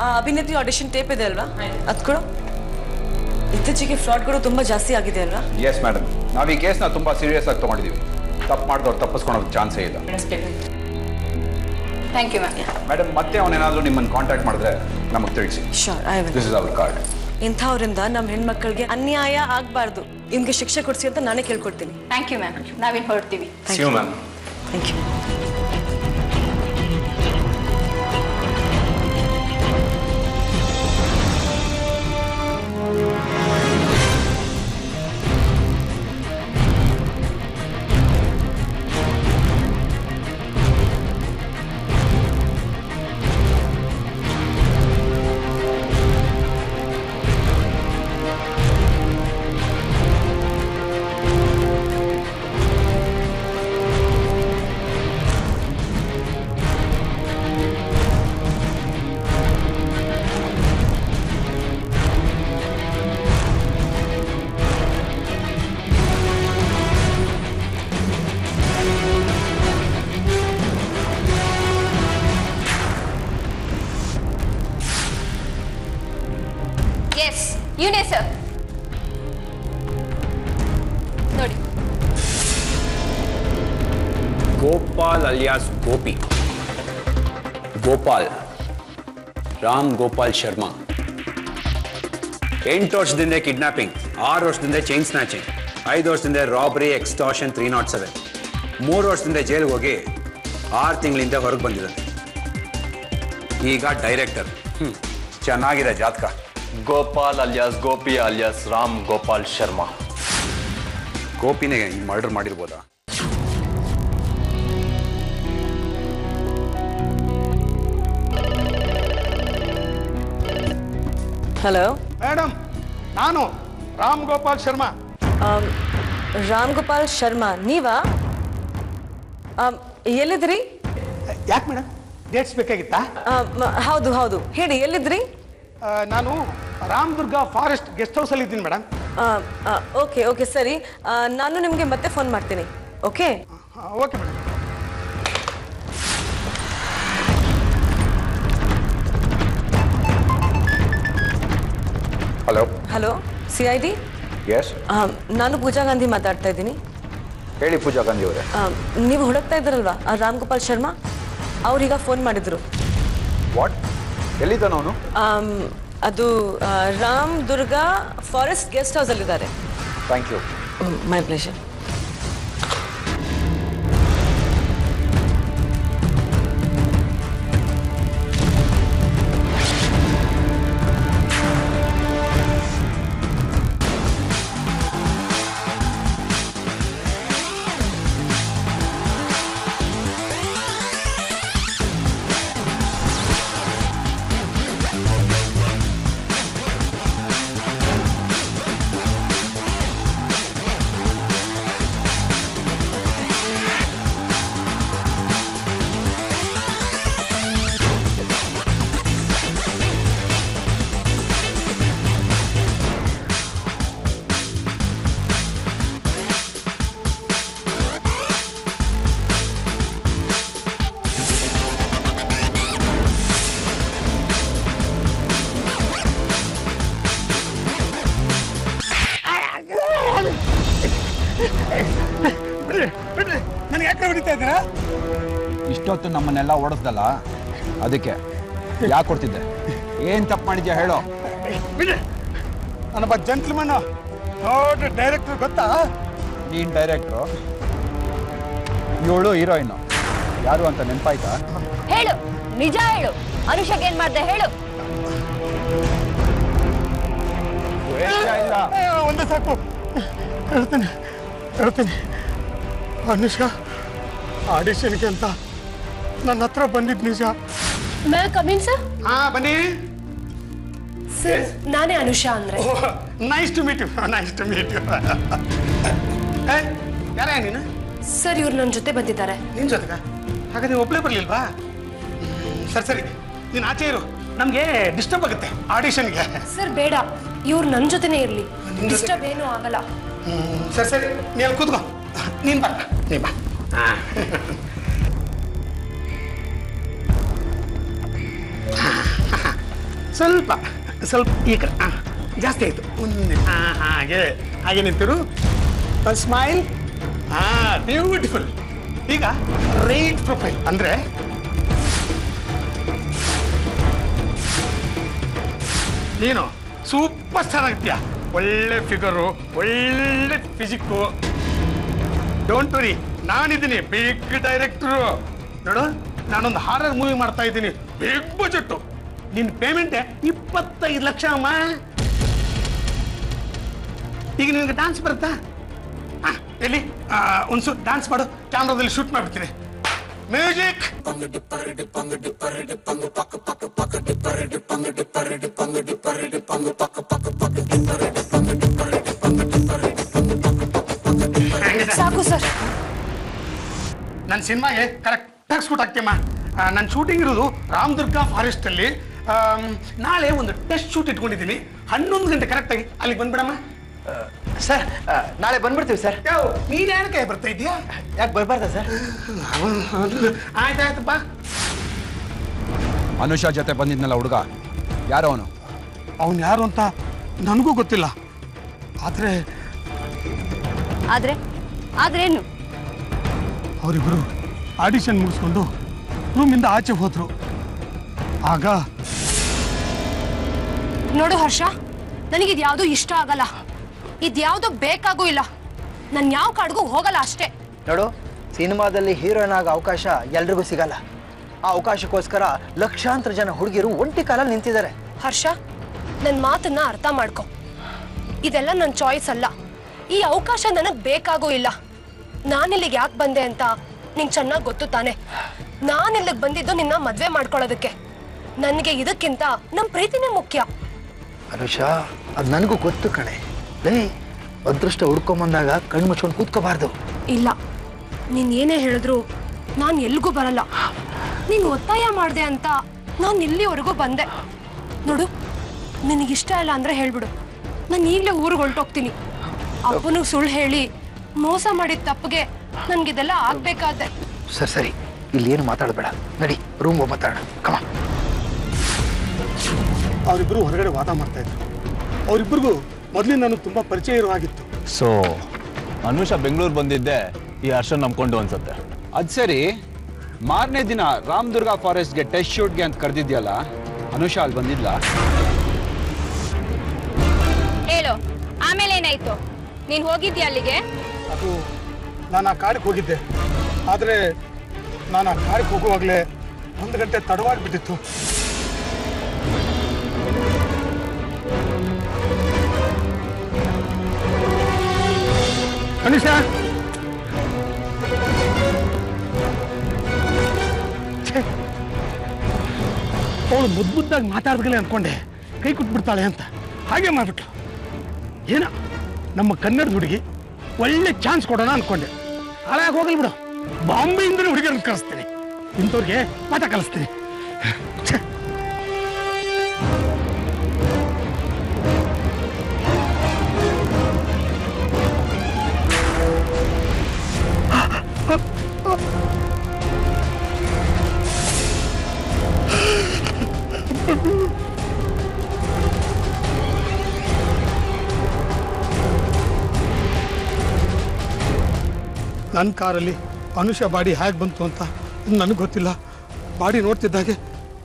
ಆ ಅಭಿನೇತ್ರಿ ಆಡಿಷನ್ ಟೇಪ್ ಇದೆ ಅಲ್ವಾ? ಅದ್ ಕೊಡು. ಇತ್ತೀಚೆಗೆ ಫ್ರಾಡ್ಗಳು ತುಂಬಾ ಜಾಸ್ತಿ ಆಗಿದೆ ಅಲ್ವಾ? ಎಸ್ ಮೇಡಮ್, ನಾವು ಈ ಕೇಸ್ನ ತುಂಬಾ ಸೀರಿಯಸ್ ಆಗಿ ತಗೊಂಡಿದ್ದೀವಿ. ತಪ್ಪು ಮಾಡಿದವ್ರು ತಪ್ಪಿಸ್ಕೊಳೋದು ಚಾನ್ಸೇ ಇಲ್ಲ. Thank you ma'am. ಮೇಡಮ್, ಮತ್ತೆ ಅವನೇನಾದರೂ ನಿಮ್ಮನ್ನು ಕಾಂಟ್ಯಾಕ್ಟ್ ಮಾಡಿದ್ರೆ ನಮಗೆ ತಿಳಿಸಿ. Sure, I will. This is our card. ಇಂಥವ್ರಿಂದ ನಮ್ಮ ಹೆಣ್ಮಕ್ಳಿಗೆ ಅನ್ಯಾಯ ಆಗಬಾರ್ದು. ಇವ್ನಿಗೆ ಶಿಕ್ಷೆ ಕೊಡಿಸಿ ಅಂತ ನಾನೇ ಕೇಳ್ಕೊಡ್ತೀನಿ. Thank you ma'am. ನಾವಿನ್ ಹೊರಡ್ತೀವಿ. See you ma'am. Thank you. ಇವನೇ ಸರ್, ನೋಡಿ. ಗೋಪಾಲ್ ಅಲಿಯಾಸ್ ಗೋಪಿ. ಗೋಪಾಲ್, ರಾಮ್ ಗೋಪಾಲ್ ಶರ್ಮಾ. 8 ವರ್ಷದಿಂದ ಕಿಡ್ನಾಪಿಂಗ್, 6 ವರ್ಷದಿಂದ ಚೈನ್ ಸ್ನ್ಯಾಚಿಂಗ್, 5 ವರ್ಷದಿಂದ ರಾಬರಿ, ಎಕ್ಸ್ಟಾರ್ಷನ್ 307, 3 ವರ್ಷದಿಂದ ಜೈಲಿಗೆ ಹೋಗಿ 6 ತಿಂಗಳಿಂದ ಹೊರಗೆ ಬಂದಿದ್ದಾನೆ. ಈಗ ಡೈರೆಕ್ಟರ್. ಚೆನ್ನಾಗಿದೆ ಜಾತಕ. Gopal alias Gopi alias Ram Gopal Sharma. ಗೋಪಿನೇ ಈ ಮರ್ಡರ್ ಮಾಡಿರ್ಬೋದಾ? ಹಲೋ ಮೇಡಮ್, ನಾನು ರಾಮ್ ಗೋಪಾಲ್ ಶರ್ಮಾ. ರಾಮ್ ಗೋಪಾಲ್ ಶರ್ಮಾ ನೀವಾ? ಎಲ್ಲಿದ್ರಿ? ಯಾಕೆ ಮೇಡಮ್, ಡೇಟ್ಸ್ ಬೇಕಾಗಿತ್ತಾ? ಹೌದು ಹೌದು, ಹೇಳಿ ಎಲ್ಲಿದ್ರಿ? ನಾನು ರಾಮದುರ್ಗ ಫಾರೆಸ್ಟ್ ಗೆಸ್ಟ್ ಹೌಸಲ್ಲಿ ಇದ್ದೀನಿ ಮೇಡಮ್. ಓಕೆ ಓಕೆ ಸರಿ, ನಾನು ನಿಮಗೆ ಮತ್ತೆ ಫೋನ್ ಮಾಡ್ತೀನಿ. Okay okay madam. Hello CID? Yes ನಾನು ಪೂಜಾ ಗಾಂಧಿ ಮಾತಾಡ್ತಾ ಇದ್ದೀನಿ. ಹೇಳಿ ಪೂಜಾ ಗಾಂಧಿ ಅವರೇ. ನೀವು ಹುಡುಕ್ತಾ ಇದ್ದೀರಲ್ವಾ ರಾಮ್ ಗೋಪಾಲ್ ಶರ್ಮಾ, ಅವ್ರೀಗ ಫೋನ್ ಮಾಡಿದ್ರು. ವಾಟ್? ಎಲ್ಲಿದ್ದಾನ ಅವನು? ಅದು ರಾಮ್ ದುರ್ಗಾ ಫಾರೆಸ್ಟ್ ಗೆಸ್ಟ್ ಹೌಸಲ್ಲಿದ್ದಾರೆ. Thank you. My pleasure. ನನಗೆ ಯಾಕೆ ಹೊಡಿತಾ ಇದ್ದೀರಾ? ಇಷ್ಟೊತ್ತು ನಮ್ಮನ್ನೆಲ್ಲ ಓಡಿಸ್ದಲ್ಲ, ಅದಕ್ಕೆ ಯಾಕೆ ಕೊಡ್ತಿದ್ದೆ? ಏನ್ ತಪ್ಪು ಮಾಡಿದ್ಯಾ ಹೇಳೋ. ನಾನೊಬ್ಬ ಜೆಂಟ್ಲ್ಮನ್, ದೊಡ್ಡ ಡೈರೆಕ್ಟರ್ ಗೊತ್ತಾ? ನೀನ್ ಡೈರೆಕ್ಟ್ರು, ಇವಳು ಹೀರೋಯಿನ್. ಯಾರು ಅಂತ ನೆನಪಾಯ್ತಾ? ಹೇಳು, ನಿಜ ಹೇಳು. ಅನುಷಾಗ್ ಏನ್ ಮಾಡ್ದೆ ಹೇಳು. ಒಂದೇ ಸಾಕು, ಹೇಳ್ತೀನಿ. ಅನುಷಾ ಆಡಿಷನ್ಗೆ ಅಂತ ನನ್ನ ಹತ್ರ ಬಂದಿದ್ದು ನಿಜ. May come in sir? ಬನ್ನಿ ಸರ್. ನಾನೇ ಅನುಷಾ ಅಂದ್ರೆ. Nice to meet you. ಯಾರ ನೀನು? ಸರ್, ಇವ್ರು ನನ್ನ ಜೊತೆ ಬಂದಿದ್ದಾರೆ. ನಿನ್ ಜೊತೆಗ? ಹಾಗಾದ್ರೆ ನೀವು ಒಬ್ಬಳೇ ಬರ್ಲಿಲ್ವಾ? ಸರಿ, ನೀನು ಆಚೆ ಇರು, ನಮ್ಗೆ ಡಿಸ್ಟರ್ಬ್ ಆಗುತ್ತೆ ಆಡಿಷನ್ಗೆ. ಸರ್ ಬೇಡ, ಇವ್ರು ನನ್ನ ಜೊತೆನೇ ಇರ್ಲಿ, ಡಿಸ್ಟರ್ಬ್ ಏನೂ ಆಗಲ್ಲ. ಸರಿ, ನೀನು ಕೂತ್ಕೋ. ನೀನ್ ಬಾ. ಸ್ವಲ್ಪ ಈ ಕಡೆ ಜಾಸ್ತಿ ಆಯ್ತು. ಹಾಗೆ ನಿಂತಿರು. ಸ್ಮೈಲ್. ಬ್ಯೂಟಿಫುಲ್. ಈಗ ರೈಟ್ ಪ್ರೊಫೈಲ್ ಅಂದ್ರೆ ನೀನು ಸೂಪರ್ ಸ್ಟಾರ್ ಆಗ್ತೀಯ. ಒಳ್ಳೆ ಫಿಗರು, ಒಳ್ಳೆ ಫಿಸಿಕ್ಕು. ಡೋಂಟ್ ವರಿ, ನಾನಿದ್ದೀನಿ ಬಿಗ್ ಡೈರೆಕ್ಟ್ರು. ನೋಡು, ನಾನೊಂದು ಹಾರರ್ ಮೂವಿ ಮಾಡ್ತಾ ಇದ್ದೀನಿ, ಬಿಗ್ ಬಜೆಟ್. ನಿನ್ನ ಪೇಮೆಂಟ್ 25 ಲಕ್ಷ ಅಮ್ಮ. ಈಗ ನಿನಗೆ ಡಾನ್ಸ್ ಬರುತ್ತಾ? ಎಲ್ಲಿ ಒಂದ್ಸು ಡಾನ್ಸ್ ಮಾಡು, ಕ್ಯಾಮ್ರಾದಲ್ಲಿ ಶೂಟ್ ಮಾಡ್ಬಿಡ್ತೀನಿ. ಮ್ಯೂಸಿಕ್. ಸಾಕು ಸರ್. ನನ್ನ ಸಿನಿಮಾಗೆ ಕರೆಕ್ಟಾಗಿ ಶೂಟ್ ಆಗ್ತೀಯಮ್ಮ. ನನ್ನ ಶೂಟಿಂಗ್ ಇರೋದು ರಾಮ್ ದುರ್ಗಾ ಫಾರೆಸ್ಟ್ ಅಲ್ಲಿ. ನಾಳೆ ಒಂದು ಟೆಸ್ಟ್ ಶೂಟ್ ಇಟ್ಕೊಂಡಿದ್ದೀನಿ. 11 ಗಂಟೆ ಕರೆಕ್ಟಾಗಿ ಅಲ್ಲಿಗೆ ಬಂದ್ಬಿಡಮ್ಮ. ಸರ್, ನಾಳೆ ಬಂದ್ಬಿಡ್ತೀವಿ ಸರ್. ನೀನ್ ಏನಕ್ಕೆ ಬರ್ತಾ ಇದೀಯಾ? ಯಾಕೆ ಬರ್ಬಾರ್ದ ಸರ್? ಆಯ್ತಾಯ್ತಪ್ಪ. ಅನುಷಾ ಜೊತೆ ಬಂದಿದ್ನಲ್ಲ ಹುಡುಗ, ಯಾರು ಅವನು? ಅವನು ಯಾರು ಅಂತ ನನಗೂ ಗೊತ್ತಿಲ್ಲ. ಆದ್ರೇನು? ಅವರಿಬ್ಬರು ಆಡಿಷನ್ ಮುಗಿಸ್ಕೊಂಡು ರೂಮಿಂದ ಆಚೆ ಹೋದ್ರು. ಆಗ ನೋಡು ಹರ್ಷ, ನನಗಿದ್ಯಾವುದೂ ಇಷ್ಟ ಆಗಲ್ಲ, ಇದ್ಯಾವುದೂ ಬೇಕಾಗೂ ಇಲ್ಲ. ನಾನು ಯಾವ ಕಾಡ್ಗೂ ಹೋಗಲ್ಲ ಅಷ್ಟೇ. ನೋಡು, ಸಿನಿಮಾದಲ್ಲಿ ಹೀರೋಯಿನ್ ಆಗೋ ಅವಕಾಶ ಎಲ್ರಿಗೂ ಸಿಗಲ್ಲ. ಆ ಅವಕಾಶಕ್ಕೋಸ್ಕರ ಲಕ್ಷಾಂತರ ಜನ ಹುಡುಗಿಯರು ಒಂಟಿ ಕಾಲಲ್ಲಿ ನಿಂತಿದ್ದಾರೆ. ಹರ್ಷ, ನನ್ನ ಮಾತನ್ನ ಅರ್ಥ ಮಾಡ್ಕೊ. ಇದೆಲ್ಲ ನನ್ನ ಚಾಯ್ಸ್ ಅಲ್ಲ. ಈ ಅವಕಾಶ ನನಗೆ ಬೇಕಾಗೂ ಇಲ್ಲ. ನಾನಿಲ್ಲಿಗೆ ಯಾಕೆ ಬಂದೆ ಅಂತ ನಿಂಗೆ ಚೆನ್ನಾಗಿ ಗೊತ್ತು ತಾನೆ. ನಾನಿಲ್ಲಿಗೆ ಬಂದಿದ್ದು ನಿನ್ನ ಮದುವೆ ಮಾಡ್ಕೊಳ್ಳೋದಕ್ಕೆ. ನನಗೆ ಇದಕ್ಕಿಂತ ನಮ್ಮ ಪ್ರೀತಿನೇ ಮುಖ್ಯ. ಅನುಷಾ, ಅದು ನನಗೂ ಗೊತ್ತು ಕಣೆ. ಅದೃಷ್ಟ ಹುಡ್ಕೊಂಬಂದಾಗ ಕಣ್ಣು ಮುಚ್ಕೊಂಡು ಕೂತ್ಕೋಬಾರ್ದು. ಇಲ್ಲ, ನೀನ್ ಏನೇ ಹೇಳಿದ್ರು ನಾನು ಎಲ್ಗೂ ಬರಲ್ಲ. ನೀನು ಒತ್ತಾಯ ಮಾಡಿದೆ ಅಂತ ನಾನು ಇಲ್ಲಿವರೆಗೂ ಬಂದೆ. ನೋಡು, ನಿನಗಿಷ್ಟ ಇಲ್ಲ ಅಂದ್ರೆ ಹೇಳ್ಬಿಡು, ನಾನು ಈಗಲೇ ಊರಿಗೆ ಹೊರಟೋಗ್ತೀನಿ. ಅಪ್ಪನಿಗೆ ಸುಳ್ಳು ಹೇಳಿ ಮೋಸ ಮಾಡಿದ ತಪ್ಪಿಗೆ ನನ್ಗಿದೆಲ್ಲ ಆಗ್ಬೇಕಾದೆ. ಸರಿ, ಇಲ್ಲಿ ಏನು ಮಾತಾಡಬೇಡ, ನಡಿ ರೂಮ್ ಹೋಗಿ ಮಾತಾಡೋಣ. ಕಮ. ಅವರಿಬ್ಬರು ಹೊರಗಡೆ ವಾದ ಮಾಡ್ತಾ ಇದ್ರು. ಅವರಿಬ್ಬರಿಗೂ ಮೊದಲೇ ನಾನು ತುಂಬಾ ಪರಿಚಯ ಇರೋ ಹಾಗಿತ್ತು. ಸೊ ಅನುಷಾ ಬೆಂಗಳೂರು ಬಂದಿದ್ದೆ ಈ ಹರ್ಷನ್ ನಂಬ್ಕೊಂಡು ಅನ್ಸುತ್ತೆ. ಅದು ಸರಿ, ಮಾರನೇ ದಿನ ರಾಮದುರ್ಗ ಫಾರೆಸ್ಟ್ಗೆ ಟೆಸ್ಟ್ ಶೂಟ್ಗೆ ಅಂತ ಕರೆದಿದ್ಯಲ್ಲ, ಅನುಷಾ ಅಲ್ಲಿ ಬಂದಿದ್ಲ? ಹೇಳು, ಆಮೇಲೆ ಏನಾಯ್ತು? ನೀನ್ ಹೋಗಿದ್ಯಾ ಅಲ್ಲಿಗೆ? ಅದು ನಾನು ಆ ಕಾಡಿಗೆ ಹೋಗಿದ್ದೆ. ಆದರೆ ನಾನು ಆ ಕಾಡಿಗೆ ಹೋಗುವಾಗಲೇ 1 ಗಂಟೆ ತಡವಾಗಿಬಿಟ್ಟಿತ್ತು. ಅನುಷಾ, ಅವಳು ಮುದ್ದಾಗಿ ಮಾತಾಡ್ಬೇಕಲ್ಲ ಅನ್ಕೊಂಡೆ, ಕೈ ಕೊಟ್ಬಿಡ್ತಾಳೆ ಅಂತ. ಹಾಗೆ ಮಾಡ್ಬಿಟ್ಲು. ಏನ ನಮ್ಮ ಕನ್ನಡದ ಹುಡುಗಿ, ಒಳ್ಳೆ ಚಾನ್ಸ್ ಕೊಡೋಣ ಅನ್ಕೊಂಡೆ. ಹಾಳಾಗಿ ಹೋಗಲ್ ಬಿಡು, ಬಾಂಬೆಯಿಂದಲೇ ಹುಡುಗಿಯರನ್ನು ಕಳಿಸ್ತೀನಿ, ಇಂಥವ್ರಿಗೆ ಪಾಠ ಕಲಿಸ್ತೀನಿ. ನನ್ನ ಕಾರಲ್ಲಿ ಅನುಷಾ ಬಾಡಿ ಹೇಗೆ ಬಂತು ಅಂತ ನನಗೆ ಗೊತ್ತಿಲ್ಲ. ಬಾಡಿ ನೋಡ್ತಿದ್ದಾಗೆ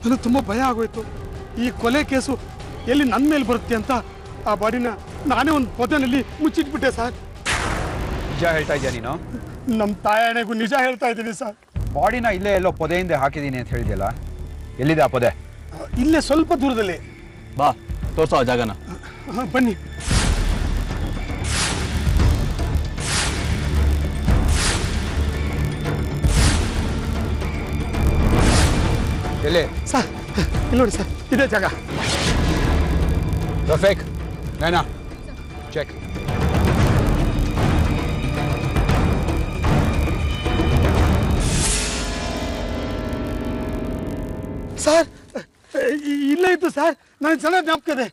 ನನಗೆ ತುಂಬ ಭಯ ಆಗೋಯ್ತು. ಈ ಕೊಲೆ ಕೇಸು ಎಲ್ಲಿ ನನ್ನ ಮೇಲೆ ಬರುತ್ತೆ ಅಂತ ಆ ಬಾಡಿನ ನಾನೇ ಒಂದು ಪೊದೆನಲ್ಲಿ ಮುಚ್ಚಿಟ್ಬಿಟ್ಟೆ ಸರ್. ನಿಜ ಹೇಳ್ತಾ ಇದೆಯಾ ನೀನು? ನಮ್ಮ ತಾಯಣೆಗೂ ನಿಜ ಹೇಳ್ತಾ ಇದ್ದೀನಿ ಸರ್. ಬಾಡಿನ ಇಲ್ಲೇ ಎಲ್ಲೋ ಪೊದೆಯಿಂದ ಹಾಕಿದ್ದೀನಿ ಅಂತ ಹೇಳಿದ್ಯಲ್ಲ, ಎಲ್ಲಿದೆ ಆ ಪೊದೆ? ಇಲ್ಲೇ ಸ್ವಲ್ಪ ದೂರದಲ್ಲಿ. ಬಾ ತೋರ್ಸೋ ಆ ಜಾಗನ. ಬನ್ನಿ. ಎಲ್ಲಿ ಸರ್? ಇಲ್ಲಿ ನೋಡಿ ಸರ್, ಇದೇ ಜಾಗ. ರಫೇಕ್, ನೈನಾ, ಚೆಕ್. ಸರ್ ಇಲ್ಲೇ ಇತ್ತು ಸರ್, ನನಗೆ ಚೆನ್ನಾಗಿ ಜ್ಞಾಪಕ ಇದೆ.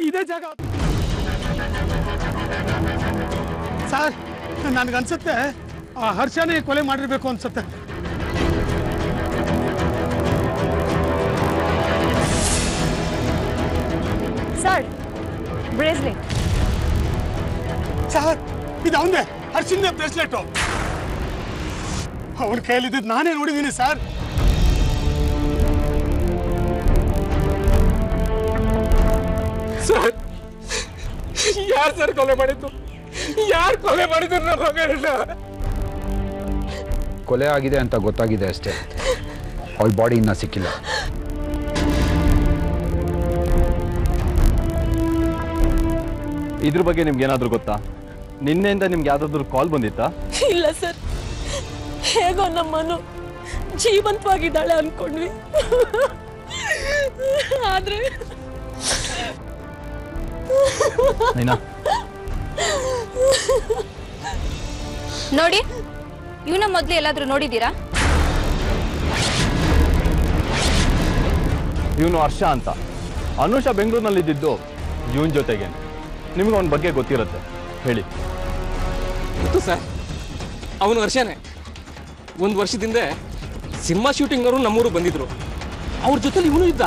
ಇದೇ ಜಾಗ ಸರ್. ನನಗನ್ಸುತ್ತೆ ಆ ಹರ್ಷನೇ ಕೊಲೆ ಮಾಡಿರ್ಬೇಕು ಅನ್ಸುತ್ತೆ. Sir, bracelet. ಸರ್, ಇದು ಅವಂದೇ, ಹರ್ಷಿಂದೇ ಬ್ರೇಸ್ಲೆಟು. ಅವನ ಕೈಯಲ್ಲಿದ್ದು ನಾನೇ ನೋಡಿದ್ದೀನಿ ಸರ್. ಸರ್, ಯಾರು ಸರ್ ಕೊಲೆ ಮಾಡಿದ್ದು? ಯಾರು ಕೊಲೆ ಮಾಡಿದ್ರು ನನ್ನ ಮಗಳನ್ನ? ಕೊಲೆ ಆಗಿದೆ ಅಂತ ಗೊತ್ತಾಗಿದೆ ಅಷ್ಟೇ, ಅವಳ ಬಾಡಿ ಇನ್ನೂ ಸಿಕ್ಕಿಲ್ಲ. ಇದ್ರ ಬಗ್ಗೆ ನಿಮ್ಗೆ ಏನಾದರೂ ಗೊತ್ತಾ? ನಿನ್ನೆಯಿಂದ ನಿಮ್ಗೆ ಯಾವ್ದಾದ್ರು ಕಾಲ್ ಬಂದಿತ್ತಾ? ಇಲ್ಲ ಸರ್, ಹೇಗೋ ನಮ್ಮನು ಜೀವಂತವಾಗಿದ್ದಾಳೆ ಅನ್ಕೊಂಡ್ವಿ. ಆದ್ರೆ ನೋಡಿ, ಇವನ ಮೊದ್ಲು ಎಲ್ಲಾದ್ರೂ ನೋಡಿದ್ದೀರಾ? ಇವನು ಹರ್ಷ ಅಂತ. ಅನುಷಾ ಬೆಂಗಳೂರಿನಲ್ಲಿ ಇದ್ದಿದ್ದು ಇವನ್ ಜೊತೆಗೆ. ನಿಮ್ಗೆ ಅವನ ಬಗ್ಗೆ ಗೊತ್ತಿರುತ್ತೆ, ಹೇಳಿ. ಗೊತ್ತು ಸರ್, ಅವನು ಹರ್ಷನೇ. 1 ವರ್ಷದಿಂದ ಸಿನಿಮಾ ಶೂಟಿಂಗ್ ಅವರು ನಮ್ಮೂರು ಬಂದಿದ್ರು. ಅವ್ರ ಜೊತೆಲಿ ಇವನು ಇದ್ದ.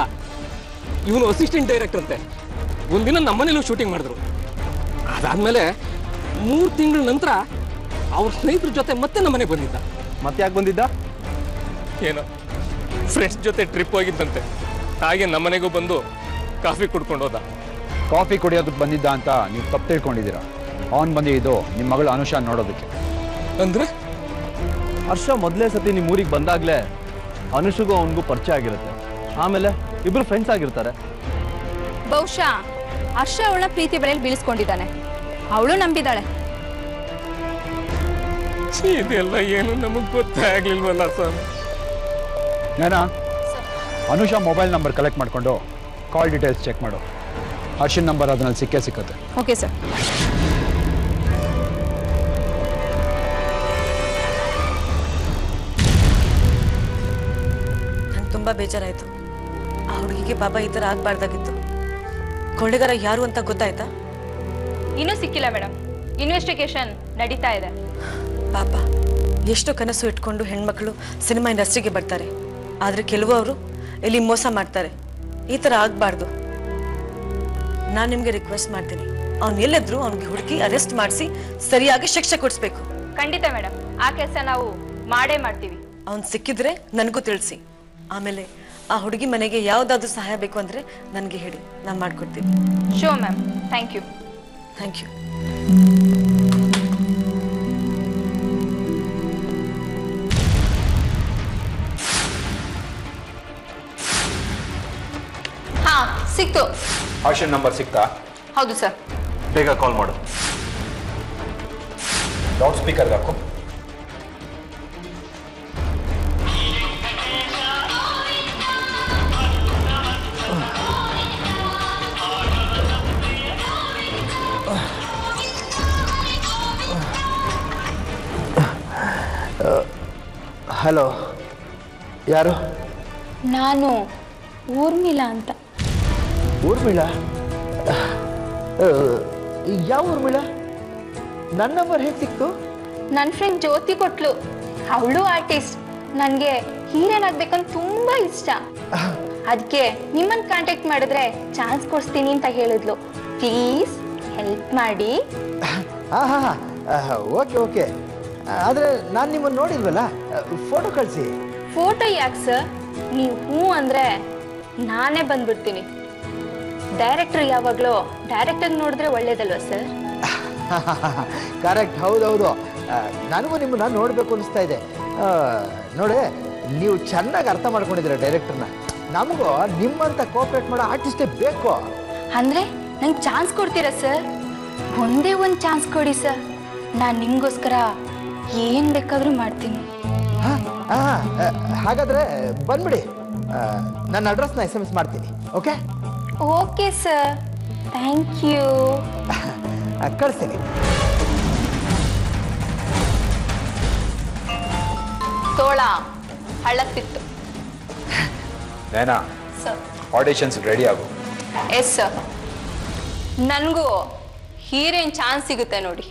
ಇವನು ಅಸಿಸ್ಟೆಂಟ್ ಡೈರೆಕ್ಟರ್ ಅಂತೆ. ಒಂದಿನ ನಮ್ಮನೇಲೂ ಶೂಟಿಂಗ್ ಮಾಡಿದ್ರು. ಅದಾದ್ಮೇಲೆ 3 ತಿಂಗಳ ನಂತರ ಅವ್ರ ಸ್ನೇಹಿತರ ಜೊತೆ ಮತ್ತೆ ನಮ್ಮನೆಗೆ ಬಂದಿದ್ದ. ಮತ್ತೆ ಯಾಕೆ ಬಂದಿದ್ದ? ಏನೋ ಫ್ರೆಂಡ್ಸ್ ಜೊತೆ ಟ್ರಿಪ್ ಹೋಗಿದ್ದಂತೆ. ಹಾಗೆ ನಮ್ಮನೆಗೂ ಬಂದು ಕಾಫಿ ಕುಡ್ಕೊಂಡು ಹೋದ. ಕಾಫಿ ಕುಡಿಯೋದಕ್ಕೆ ಬಂದಿದ್ದ ಅಂತ ನೀವು ತಪ್ಪು ತಿಳ್ಕೊಂಡಿದ್ದೀರಾ. ಅವನು ಬಂದಿದ್ದು ನಿಮ್ಮ ಮಗಳು ಅನುಷಾ ನೋಡೋದಕ್ಕೆ. ಅಂದ್ರೆ ಹರ್ಷ ಮೊದಲೇ ಸತಿ ನಿಮ್ಮ ಊರಿಗೆ ಬಂದಾಗಲೇ ಅನುಷಗೂ ಅವನಿಗೂ ಪರಿಚಯ ಆಗಿರುತ್ತೆ. ಆಮೇಲೆ ಇಬ್ರು ಫ್ರೆಂಡ್ಸ್ ಆಗಿರ್ತಾರೆ. ಬಹುಶಃ ಹರ್ಷ ಅವಳನ್ನ ಪ್ರೀತಿ ಬಲೆಯಲ್ಲಿ ಬೀಳಿಸ್ಕೊಂಡಿದ್ದಾನೆ. ಅವಳು ನಂಬಿದಾಳೆ. ಇದೆಲ್ಲ ಏನು ನಮಗೆ ಗೊತ್ತಾಗ್ಲಿಲ್ವಲ್ಲ ಸರ್. ನಾನಾ, ಅನುಷಾ ಮೊಬೈಲ್ ನಂಬರ್ ಕಲೆಕ್ಟ್ ಮಾಡಿಕೊಂಡು ಕಾಲ್ ಡೀಟೇಲ್ಸ್ ಚೆಕ್ ಮಾಡು. ಹರ್ಷನ್ ನಂಬರ್ ಅದರಲ್ಲಿ ಸಿಕ್ಕತ್ತೆ. Okay sir. ನಂಗೆ ತುಂಬಾ ಬೇಜಾರಾಯ್ತು. ಆ ಹುಡುಗಿಗೆ ಪಾಪ ಈ ಥರ ಆಗ್ಬಾರ್ದಾಗಿತ್ತು. ಕೊಳ್ಳೆಗಾರ ಯಾರು ಅಂತ ಗೊತ್ತಾಯ್ತಾ? ಇನ್ನೂ ಸಿಕ್ಕಿಲ್ಲ ಮೇಡಮ್. ಇನ್ವೆಸ್ಟಿಗೇಷನ್ ನಡೀತಾ ಇದೆ. ಪಾಪ, ಎಷ್ಟು ಕನಸು ಇಟ್ಕೊಂಡು ಹೆಣ್ಮಕ್ಳು ಸಿನಿಮಾ ಇಂಡಸ್ಟ್ರಿಗೆ ಬರ್ತಾರೆ. ಆದರೆ ಕೆಲವರು ಇಲ್ಲಿ ಮೋಸ ಮಾಡ್ತಾರೆ. ಈ ಥರ ಆಗಬಾರ್ದು. ನಾನು ನಿಮ್ಗೆ ರಿಕ್ವೆಸ್ಟ್ ಮಾಡ್ತೀನಿ, ಅವ್ನು ಎಲ್ಲಿದ್ರು ಅವ್ನಿಗೆ ಹುಡುಕಿ ಅರೆಸ್ಟ್ ಮಾಡಿಸಿ ಸರಿಯಾಗಿ ಶಿಕ್ಷೆ ಕೊಡಿಸ್ಬೇಕು. ಖಂಡಿತ ಮೇಡಮ್, ಆ ಕೆಲಸ ನಾವು ಮಾಡೇ ಮಾಡ್ತೀವಿ. ಅವ್ನು ಸಿಕ್ಕಿದ್ರೆ ನನಗೂ ತಿಳಿಸಿ. ಆಮೇಲೆ ಆ ಹುಡುಗಿ ಮನೆಗೆ ಯಾವ್ದಾದ್ರು ಸಹಾಯ ಬೇಕು ಅಂದ್ರೆ ನನಗೆ ಹೇಳಿ, ನಾನು ಮಾಡ್ಕೊಡ್ತೀನಿ. Show ma'am, thank you. Thank you. ಹಾ, ಸಿಕ್ತು. ಆಪ್ಷನ್ ನಂಬರ್ ಸಿಕ್ತಾ? ಹೌದು ಸರ್. ಬೇಗ ಕಾಲ್ ಮಾಡು. ಲೌಡ್ ಸ್ಪೀಕರ್ ಹಾಕು. ಹಲೋ, ಯಾರು? ನಾನು ಊರ್ಮಿಳಾ ಅಂತ. ಊರ್ಮಿಳಾ? ಯಾವ ಊರ್ಮಿಳಾ? ನನ್ನ ನಂಬರ್ ಹೇಗೆ ಸಿಕ್ತು? ನನ್ನ ಫ್ರೆಂಡ್ ಜ್ಯೋತಿ ಕೊಟ್ಲು. ಅವಳು ಆರ್ಟಿಸ್ಟ್. ನನಗೆ ಹೀರೋಯಿನ್ ಆಗ್ಬೇಕಂತ ತುಂಬಾ ಇಷ್ಟ. ಅದಕ್ಕೆ ನಿಮ್ಮನ್ನ ಕಾಂಟ್ಯಾಕ್ಟ್ ಮಾಡಿದ್ರೆ ಚಾನ್ಸ್ ಕೊಡಿಸ್ತೀನಿ ಅಂತ ಹೇಳಿದ್ಲು. ಪ್ಲೀಸ್ ಹೆಲ್ಪ್ ಮಾಡಿ. ಹಾಂ ಹಾಂ ಹಾಂ, ಓಕೆ ಓಕೆ. ಆದರೆ ನಾನು ನಿಮ್ಮನ್ನು ನೋಡಿಲ್ವಲ್ಲ, ಫೋಟೋ ಕಳಿಸಿ. ಫೋಟೋ ಯಾಕೆ ಸರ್? ನೀವು ಹ್ಞೂ ಅಂದರೆ ನಾನೇ ಬಂದ್ಬಿಡ್ತೀನಿ. ಡೈರೆಕ್ಟರ್ ಯಾವಾಗಲೂ ಡೈರೆಕ್ಟರ್ ನೋಡಿದ್ರೆ ಒಳ್ಳೇದಲ್ವ ಸರ್? ಕರೆಕ್ಟ್, ಹೌದೌದು. ನನಗೂ ನಿಮ್ಮನ್ನ ನೋಡಬೇಕು ಅನಿಸ್ತಾ ಇದೆ. ನೋಡಿ, ನೀವು ಚೆನ್ನಾಗಿ ಅರ್ಥ ಮಾಡ್ಕೊಂಡಿದ್ದೀರ ಡೈರೆಕ್ಟರ್ನ. ನಮಗೂ ನಿಮ್ಮಂತ ಕೋಆಪ್ರೇಟ್ ಮಾಡೋ ಆರ್ಟಿಸ್ಟೇ ಬೇಕು. ಅಂದರೆ ನಂಗೆ ಚಾನ್ಸ್ ಕೊಡ್ತೀರಾ ಸರ್? ಒಂದೇ ಒಂದು ಚಾನ್ಸ್ ಕೊಡಿ ಸರ್, ನಾನು ನಿಮಗೋಸ್ಕರ ಏನು ಬೇಕಾದರೂ ಮಾಡ್ತೀನಿ. ಹಾಗಾದರೆ ಬಂದ್ಬಿಡಿ, ನನ್ನ ಅಡ್ರೆಸ್ನ SMS ಮಾಡ್ತೀನಿ. Okay okay sir, thank you. ಕಳಿಸ್ತೀನಿ. ತೋಳ ಹಳ್ಳಕ್ತಿತ್ತು. ನೇನಾ, ಸರ್. ಆಡಿಷನ್ಸ್ ರೆಡಿ ಆಗು. Yes sir. ನನಗೂ ಹೀರೋಯಿನ್ ಚಾನ್ಸ್ ಸಿಗುತ್ತೆ ನೋಡಿ.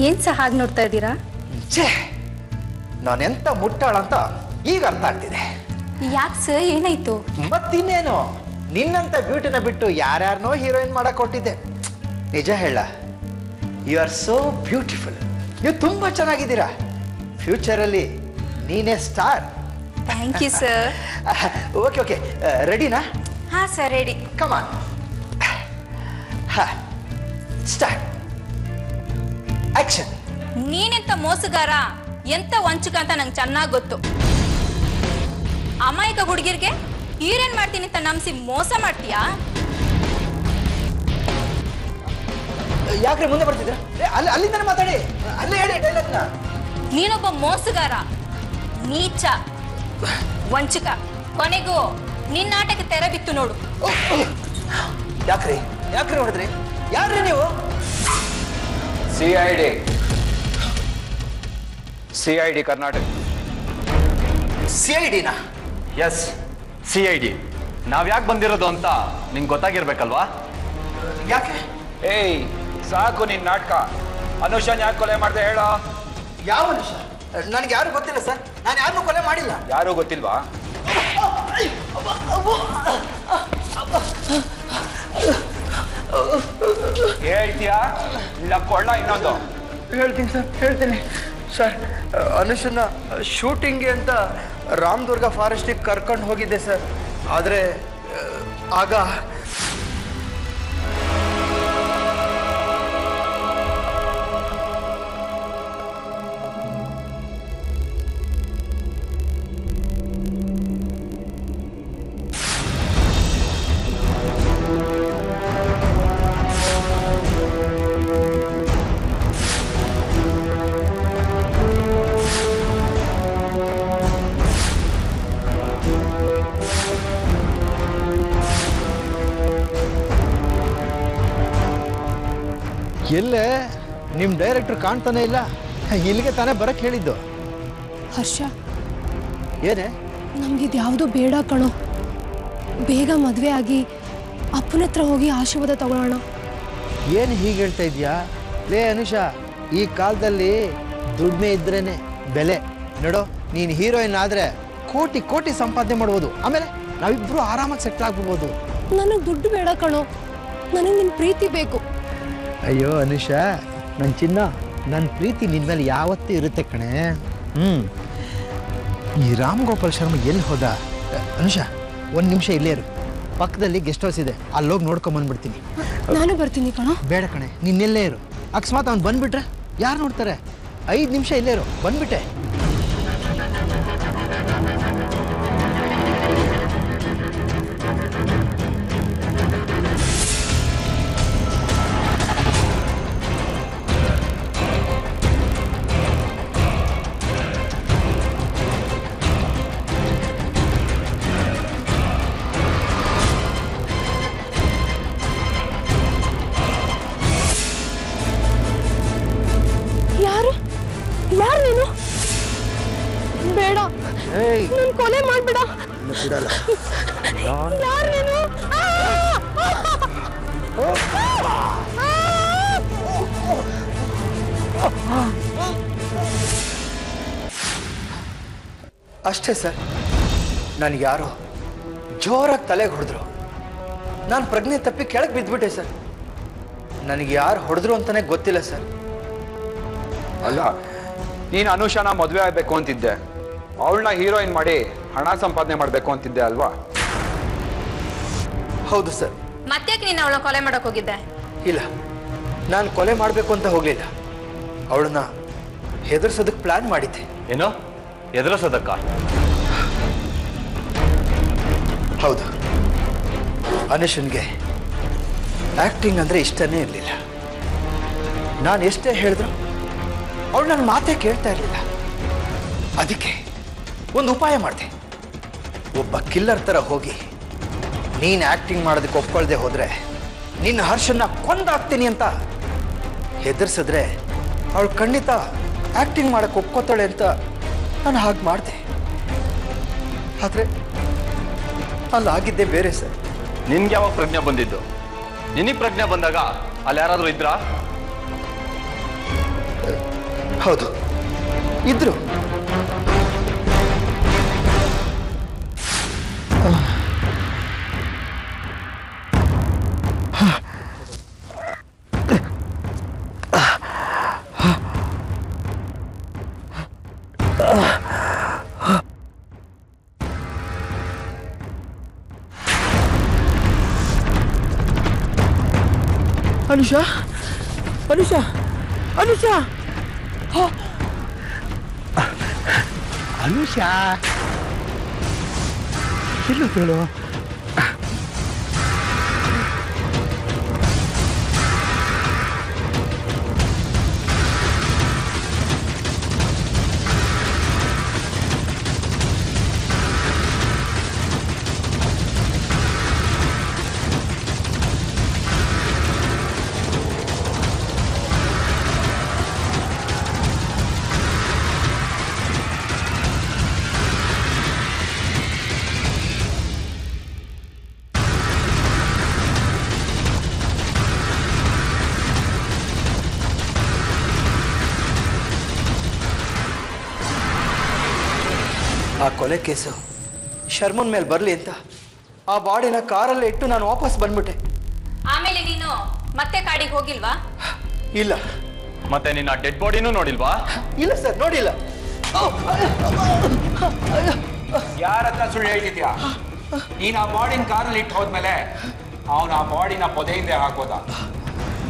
ಏನ್ ಸಹ ಹಾಗೆ ನೋಡ್ತಾ ಇದ್ದೀರಾ? ಛೇ, ನಾನೆಂತ ಮುಟ್ಟಾಳ ಅಂತ ಈಗ ಅರ್ಥ ಆಗ್ತಿದೆ. ಯಾಕೆ ಸರ್, ಏನಾಯ್ತು? ಮತ್ತಿನ್ನೇನು, ನಿನ್ನಂತ ಬ್ಯೂಟಿನ ಬಿಟ್ಟು ಯಾರ್ಯಾರನೋ ಹೀರೋಯಿನ್ ಮಾಡಕ್ ಕೊಟ್ಟಿದ್ದೆ. ನಿಜ ಹೇಳ, ಯು ಆರ್ ಸೋ ಬ್ಯೂಟಿಫುಲ್. ನೀವು ತುಂಬಾ ಚೆನ್ನಾಗಿದ್ದೀರಾ. ಫ್ಯೂಚರಲ್ಲಿ ನೀನೇ star. Thank you sir. Okay okay, ರೆಡಿನಾ? ಹಾ sir, ready. Come on, start, action. ನೀನೆಂತ ಮೋಸಗಾರ, ಎಂತ ವಂಚಕ ಅಂತ ನಂಗೆ ಚೆನ್ನಾಗಿ ಗೊತ್ತು. ಅಮಾಯಕ ಹುಡುಗಿರ್ಗೆ ಹೀರೋಯಿನ್ ಮಾಡ್ತೀನಿ ಅಂತ ನಂಬಿಸಿ ಮೋಸ ಮಾಡ್ತೀಯಾ? ಯಾಕ್ರೆ ಮುಂದೆ ಬರ್ತಿದ್ರ? ಅಲ್ಲಿಂದ ಮಾತಾಡಿ, ಅಲ್ಲೇ ಹೇಳಿ ಡೈಲಾಗ್ನ. ನೀನೊಬ್ಬ ಮೋಸಗಾರ, ನೀಚ, ವಂಚಕ. ಕೊನೆಗೂ ನಿನ್ನ ಆಟಕ್ಕೆ ತೆರೆ ಬಿತ್ತು ನೋಡು. ಯಾಕ್ರಿ ಯಾಕ್ರಿ ಹೊಡೆದ್ರಿ? ಯಾರ್ರಿ ನೀವು? CID ಕರ್ನಾಟಕ. CIDನಾ? Yes, CID. ನಾವ್ ಯಾಕೆ ಬಂದಿರೋದು ಅಂತ ನಿಂಗೆ ಗೊತ್ತಾಗಿರ್ಬೇಕಲ್ವಾ? ಯಾಕೆ? ಏಯ್, ಸಾಕು ನಿನ್ ನಾಟಕ. ಅನುಷನ್ ಯಾಕೆ ಕೊಲೆ ಮಾಡ್ದೆ ಹೇಳೋ? ಯಾವ ಅನುಷ? ನನಗೆ ಯಾರು ಗೊತ್ತಿಲ್ಲ ಸರ್, ನಾನು ಯಾರನ್ನೂ ಕೊಲೆ ಮಾಡಿಲ್ಲ. ಯಾರು ಗೊತ್ತಿಲ್ವಾ? ಹೇಳ್ತೀಯಾ ಇಲ್ಲ ಕೊಳ್ಳ ಇನ್ನೊಂದು? ಹೇಳ್ತೀನಿ ಸರ್, ಹೇಳ್ತೀನಿ ಸರ್. ಅನುಷನ್ನ ಶೂಟಿಂಗ್ಗೆ ಅಂತ ರಾಮದುರ್ಗ ಫಾರೆಸ್ಟಿಗೆ ಕರ್ಕೊಂಡು ಹೋಗಿದ್ದೆ ಸರ್. ಆದರೆ ಆಗ ಎಲ್ಲೇ ನಿಮ್ಮ ಡೈರೆಕ್ಟರ್ ಕಾಣ್ತಾನೆ ಇಲ್ಲ. ಇಲ್ಲಿಗೆ ತಾನೇ ಬರಕ್ಕೆ ಹೇಳಿದ್ದು. ಹರ್ಷ, ಏನೇ? ನಮ್ಗಿದು ಯಾವುದೂ ಬೇಡ ಕಣೋ. ಬೇಗ ಮದುವೆ ಆಗಿ ಅಪ್ಪನ ಹತ್ರ ಹೋಗಿ ಆಶೀರ್ವಾದ ತಗೊಳ್ಳೋಣ. ಏನು ಹೀಗೆ ಹೇಳ್ತಾ ಇದೆಯಾ? ಲೇ ಅನುಷಾ, ಈ ಕಾಲದಲ್ಲಿ ದುಡಿಮೆ ಇದ್ರೇನೆ ಬೆಲೆ. ನೋಡು ನೀನು ಹೀರೋಯಿನ್ ಆದರೆ ಕೋಟಿ ಕೋಟಿ ಸಂಪಾದನೆ ಮಾಡ್ಬೋದು. ಆಮೇಲೆ ನಾವಿಬ್ರು ಆರಾಮಾಗಿ ಸೆಟ್ಲ್ ಆಗ್ಬಿಡ್ಬೋದು. ನನಗೆ ದುಡ್ಡು ಬೇಡ ಕಣೋ, ನನಗೆ ನಿನ್ನ ಪ್ರೀತಿ ಬೇಕು. ಅಯ್ಯೋ ಅನುಷಾ, ನನ್ನ ಚಿನ್ನ, ನನ್ನ ಪ್ರೀತಿ ನಿನ್ನ ಮೇಲೆ ಯಾವತ್ತೂ ಇರುತ್ತೆ ಕಣೆ. ಈ ರಾಮ್ ಗೋಪಾಲ್ ಶರ್ಮಾ ಎಲ್ಲಿ ಹೋದ? ಅನುಷಾ, ಒಂದು ನಿಮಿಷ ಇಲ್ಲೇ ಇರು. ಪಕ್ಕದಲ್ಲಿ ಗೆಸ್ಟ್ ಹೌಸ್ ಇದೆ, ಅಲ್ಲೋಗಿ ನೋಡ್ಕೊಂಬಂದ್ಬಿಡ್ತೀನಿ. ನಾನು ಬರ್ತೀನಿ ಕಣೋ. ಬೇಡ ಕಣೆ, ನಿನ್ನೆಲ್ಲೇ ಇರು. ಅಕಸ್ಮಾತ್ ಅವ್ನು ಬಂದ್ಬಿಟ್ರೆ ಯಾರು ನೋಡ್ತಾರೆ? 5 ನಿಮಿಷ ಇಲ್ಲೇ ಇರು, ಬಂದ್ಬಿಟ್ಟೆ. ಯಾರು ನೀನು? ಬೇಡ, ನನ್ ಕೊಲೆ ಮಾಡ್ಬೇಡ. ಯಾರು ನೀನು? ಅಷ್ಟೇ ಸರ್, ನನಗೆ ಯಾರೋ ಜೋರಾಗಿ ತಲೆಗೆ ಹೊಡೆದ್ರು. ನಾನು ಪ್ರಜ್ಞೆ ತಪ್ಪಿ ಕೆಳಗೆ ಬಿದ್ದುಬಿಟ್ಟೆ ಸರ್. ನನಗೆ ಯಾರು ಹೊಡೆದ್ರು ಅಂತಾನೆ ಗೊತ್ತಿಲ್ಲ ಸರ್. ಅಲ್ಲ, ನೀನು ಅನುಷಾನ ಮದುವೆ ಆಗಬೇಕು ಅಂತಿದ್ದೆ, ಅವಳನ್ನ ಹೀರೋಯಿನ್ ಮಾಡಿ ಹಣ ಸಂಪಾದನೆ ಮಾಡಬೇಕು ಅಂತಿದ್ದೆ ಅಲ್ವಾ? ಹೌದು ಸರ್. ಮತ್ತ್ಯಾಕೆ ನೀನು ಅವಳನ್ನ ಕೊಲೆ ಮಾಡಕ್ ಹೋಗಿದ್ದೆ? ಇಲ್ಲ, ನಾನು ಕೊಲೆ ಮಾಡಬೇಕು ಅಂತ ಹೋಗಲಿಲ್ಲ. ಅವಳನ್ನ ಹೆದರ್ಸೋದಕ್ಕೆ ಪ್ಲಾನ್ ಮಾಡಿದ್ದೆ. ಏನೋ ಎದುರಿಸೋದಕ್ಕ? ಹೌದು. ಅನುಷನ್ಗೆ ಆಕ್ಟಿಂಗ್ ಅಂದ್ರೆ ಇಷ್ಟನೇ ಇರಲಿಲ್ಲ. ನಾನು ಎಷ್ಟೇ ಹೇಳಿದ್ರು ಅವಳು ನನ್ನ ಮಾತೇ ಕೇಳ್ತಾ ಇರಲಿಲ್ಲ. ಅದಕ್ಕೆ ಒಂದು ಉಪಾಯ ಮಾಡಿದೆ. ಒಬ್ಬ ಕಿಲ್ಲರ್ ಥರ ಹೋಗಿ ನೀನು ಆಕ್ಟಿಂಗ್ ಮಾಡೋದಕ್ಕೆ ಒಪ್ಕೊಳ್ದೆ ಹೋದ್ರೆ ನಿನ್ನ ಹರ್ಷನ್ನ ಕೊಂದಾಕ್ತೀನಿ ಅಂತ ಹೆದರ್ಸಿದ್ರೆ ಅವಳು ಖಂಡಿತ ಆಕ್ಟಿಂಗ್ ಮಾಡಕ್ಕೆ ಒಪ್ಕೋತಾಳೆ ಅಂತ ನಾನು ಹಾಗೆ ಮಾಡಿದೆ. ಆದರೆ ಅಲ್ಲಾಗಿದ್ದೇ ಬೇರೆ ಸರ್. ನಿನ್ಗೆ ಯಾವಾಗ ಪ್ರಜ್ಞೆ ಬಂದಿದ್ದು? ನಿನಗೆ ಪ್ರಜ್ಞೆ ಬಂದಾಗ ಅಲ್ಲಿ ಯಾರಾದರೂ ಇದ್ರಾ? ಹೌದು, ಇದ್ರು. ಅನುಷಾ, ಅನುಷಾ, ಅನುಷಾ, ಅನುಷಾ, ಎಲ್ಲೂ ಕೇಳು. ಆ ಕೊಲೆ ಕೇಸು ಶರ್ಮನ್ ಮೇಲೆ ಬರಲಿ ಅಂತ ಆ ಬಾಡಿನ ಕಾರಲ್ಲಿ ಇಟ್ಟು ನಾನು ವಾಪಸ್ ಬಂದ್ಬಿಟ್ಟೆ. ಆಮೇಲೆ ನೀನು ಮತ್ತೆ ಕಾಡಿಗೆ ಹೋಗಿಲ್ವಾ? ಇಲ್ಲ. ಮತ್ತೆ ನಿನ್ನ ಡೆಡ್ ಬಾಡಿನೂ ನೋಡಿಲ್ವಾ? ಇಲ್ಲ ಸರ್, ನೋಡಿಲ್ಲ. ಯಾರತ್ರ ಸುಳ್ಳು ಹೇಳ್ತಿದ್ಯಾ? ನೀನು ಆ ಬಾಡಿನ ಕಾರಲ್ಲಿ ಇಟ್ಟು ಹೋದ್ಮೇಲೆ ಅವನು ಆ ಬಾಡಿನ ಪೊದೆಯಿಂದ ಹಾಕೋದ,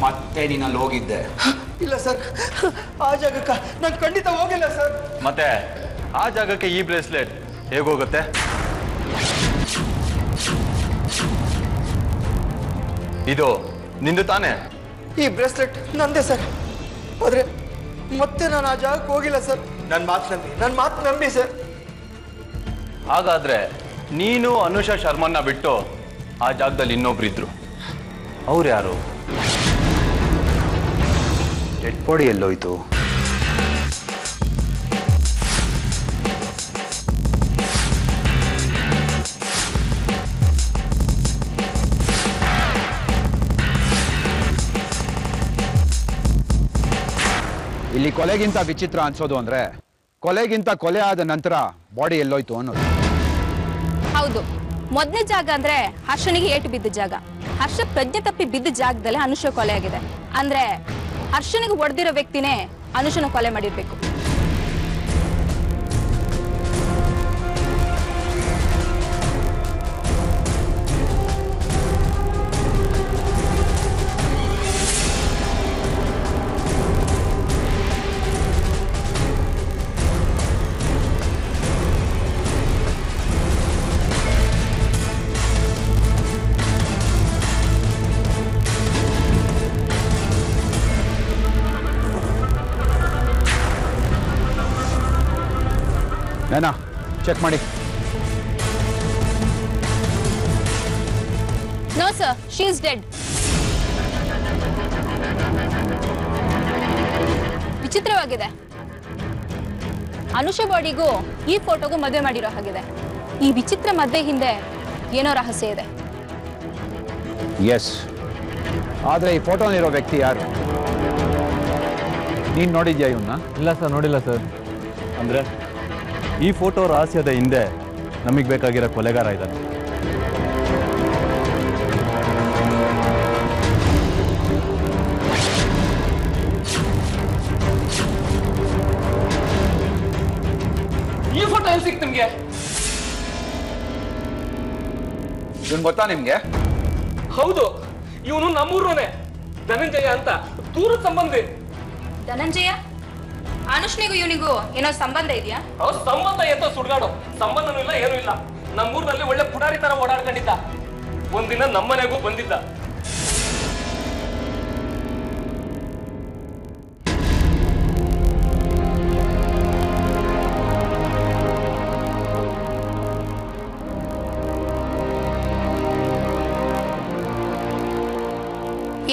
ಮತ್ತೆ ನೀನಲ್ಲಿ ಹೋಗಿದ್ದೆ. ಇಲ್ಲ ಸರ್, ಆ ಜಾಗಕ್ಕೆ ನಾನು ಖಂಡಿತ ಹೋಗಿಲ್ಲ ಸರ್. ಮತ್ತೆ ಆ ಜಾಗಕ್ಕೆ ಈ ಬ್ರೇಸ್ಲೆಟ್ ಹೇಗೋಗುತ್ತೆ? ಇದು ನಿಂದು ತಾನೆ? ಈ ಬ್ರೇಸ್ಲೆಟ್ ನಂದೇ ಸರ್. ಆದ್ರೆ ಮತ್ತೆ ನಾನು ಆ ಜಾಗಕ್ಕೆ ಹೋಗಿಲ್ಲ ಸರ್. ನನ್ನ ಮಾತು ನಂಬಿ ಸರ್. ಹಾಗಾದ್ರೆ ನೀನು ಅನುಷಾ ಶರ್ಮನ್ನ ಬಿಟ್ಟು ಆ ಜಾಗದಲ್ಲಿ ಇನ್ನೊಬ್ರು ಇದ್ರು, ಅವ್ರು ಯಾರು? ಡೆಡ್ ಬಾಡಿ ಎಲ್ಲೋಯ್ತು? ಇಲ್ಲಿ ಕೊಲೆಗಿಂತ ವಿಚಿತ್ರ ಅನ್ಸೋದು ಅಂದ್ರೆ ಕೊಲೆಗಿಂತ ಕೊಲೆ ಆದ ನಂತರ ಬಾಡಿ ಎಲ್ಲೋಯ್ತು ಅನ್ನೋದು. ಹೌದು, ಮೊದಲನೇ ಜಾಗ ಅಂದ್ರೆ ಹರ್ಷನಿಗೆ ಏಟು ಬಿದ್ದ ಜಾಗ. ಹರ್ಷ ಪ್ರಜ್ಞೆ ತಪ್ಪಿ ಬಿದ್ದ ಜಾಗದಲ್ಲಿ ಅನುಷ ಕೊಲೆ ಆಗಿದೆ. ಅಂದ್ರೆ ಹರ್ಷನಿಗೆ ಹೊಡೆದಿರೋ ವ್ಯಕ್ತಿನೇ ಅನುಷನ ಕೊಲೆ ಮಾಡಿರ್ಬೇಕು. ಏನಾ ಚೆಕ್ ಮಾಡಿ. No sir, she is dead. ವಿಚಿತ್ರವಾಗಿದೆ. ಅನುಷ ಬಾಡಿಗೂ ಈ ಫೋಟೋಗೂ ಮದುವೆ ಮಾಡಿರೋ ಹಾಗಿದೆ. ಈ ವಿಚಿತ್ರ ಮದುವೆ ಹಿಂದೆ ಏನೋ ರಹಸ್ಯ ಇದೆ. ಎಸ್, ಆದರೆ ಈ ಫೋಟೋನಿರೋ ವ್ಯಕ್ತಿ ಯಾರು? ನೀನು ನೋಡಿದ್ಯಾ ಇವನ್ನ? ಇಲ್ಲ ಸರ್, ನೋಡಿಲ್ಲ ಸರ್. ಅಂದರೆ ಈ ಫೋಟೋ ರಹಸ್ಯದ ಹಿಂದೆ ನಮಗೆ ಬೇಕಾಗಿರೋ ಕೊಲೆಗಾರ ಇದ್ದಾನೆ. ಈ ಫೋಟೋ ಎಲ್ಲಿ ಸಿಕ್ತು ನಿಮ್ಗೆ? ಇವನ್ ಗೊತ್ತಾ ನಿಮ್ಗೆ? ಹೌದು, ಇವನು ನಮ್ಮೂರನೇ ಧನಂಜಯ ಅಂತ, ದೂರದ ಸಂಬಂಧಿ. ಧನಂಜಯ? ಅನುಷ್ನಿಗೂ ಇವನಿಗೂ ಏನೋ ಸಂಬಂಧ ಇದೆಯಾ? ಅವ್ರ ಸಂಬಂಧ ಎತ್ತೋ ಸುಡ್ಗಾಡು. ಸಂಬಂಧನೂ ಇಲ್ಲ, ಏನೂ ಇಲ್ಲ. ನಮ್ಮೂರಿನಲ್ಲಿ ಒಳ್ಳೆ ಪುಡಾರಿ ತರ ಓಡಾಡ್ಕೊಂಡಿದ್ದ. ಒಂದಿನ ನಮ್ಮನೆಗೂ ಬಂದಿದ್ದ.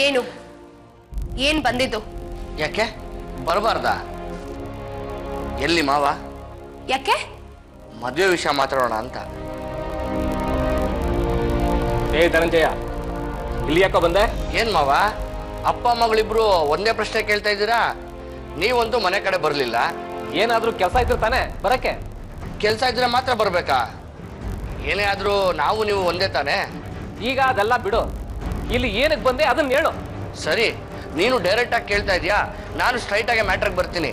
ಏನು ಏನ್ ಬಂದಿದ್ದು? ಯಾಕೆ ಬರಬಾರ್ದ? ಎಲ್ಲಿ ಮಾವ? ಯಾಕೆ? ಮದುವೆ ವಿಷಯ ಮಾತಾಡೋಣ ಅಂತ. ಏ ಧನಂಜಯ, ಇಲ್ಲಿ ಯಾಕೋ ಬಂದೆ? ಏನ್ ಮಾವ, ಅಪ್ಪ ಮಗಳಿಬ್ರು ಒಂದೇ ಪ್ರಶ್ನೆ ಕೇಳ್ತಾ ಇದ್ದೀರಾ? ನೀವಂತೂ ಮನೆ ಕಡೆ ಬರ್ಲಿಲ್ಲ. ಏನಾದ್ರೂ ಕೆಲಸ ಇದ್ರೆ ತಾನೆ ಬರಕ್ಕೆ? ಕೆಲಸ ಇದ್ರೆ ಮಾತ್ರ ಬರ್ಬೇಕಾ? ಏನೇ ಆದ್ರೂ ನಾವು ನೀವು ಒಂದೇ ತಾನೆ. ಈಗ ಅದೆಲ್ಲ ಬಿಡು, ಇಲ್ಲಿ ಏನಕ್ಕೆ ಬಂದೆ ಅದನ್ನ ಹೇಳು. ಸರಿ, ನೀನು ಡೈರೆಕ್ಟ್ ಆಗಿ ಕೇಳ್ತಾ ಇದೀಯಾ, ನಾನು ಸ್ಟ್ರೈಟ್ ಆಗಿ ಮ್ಯಾಟ್ರಿಗೆ ಬರ್ತೀನಿ.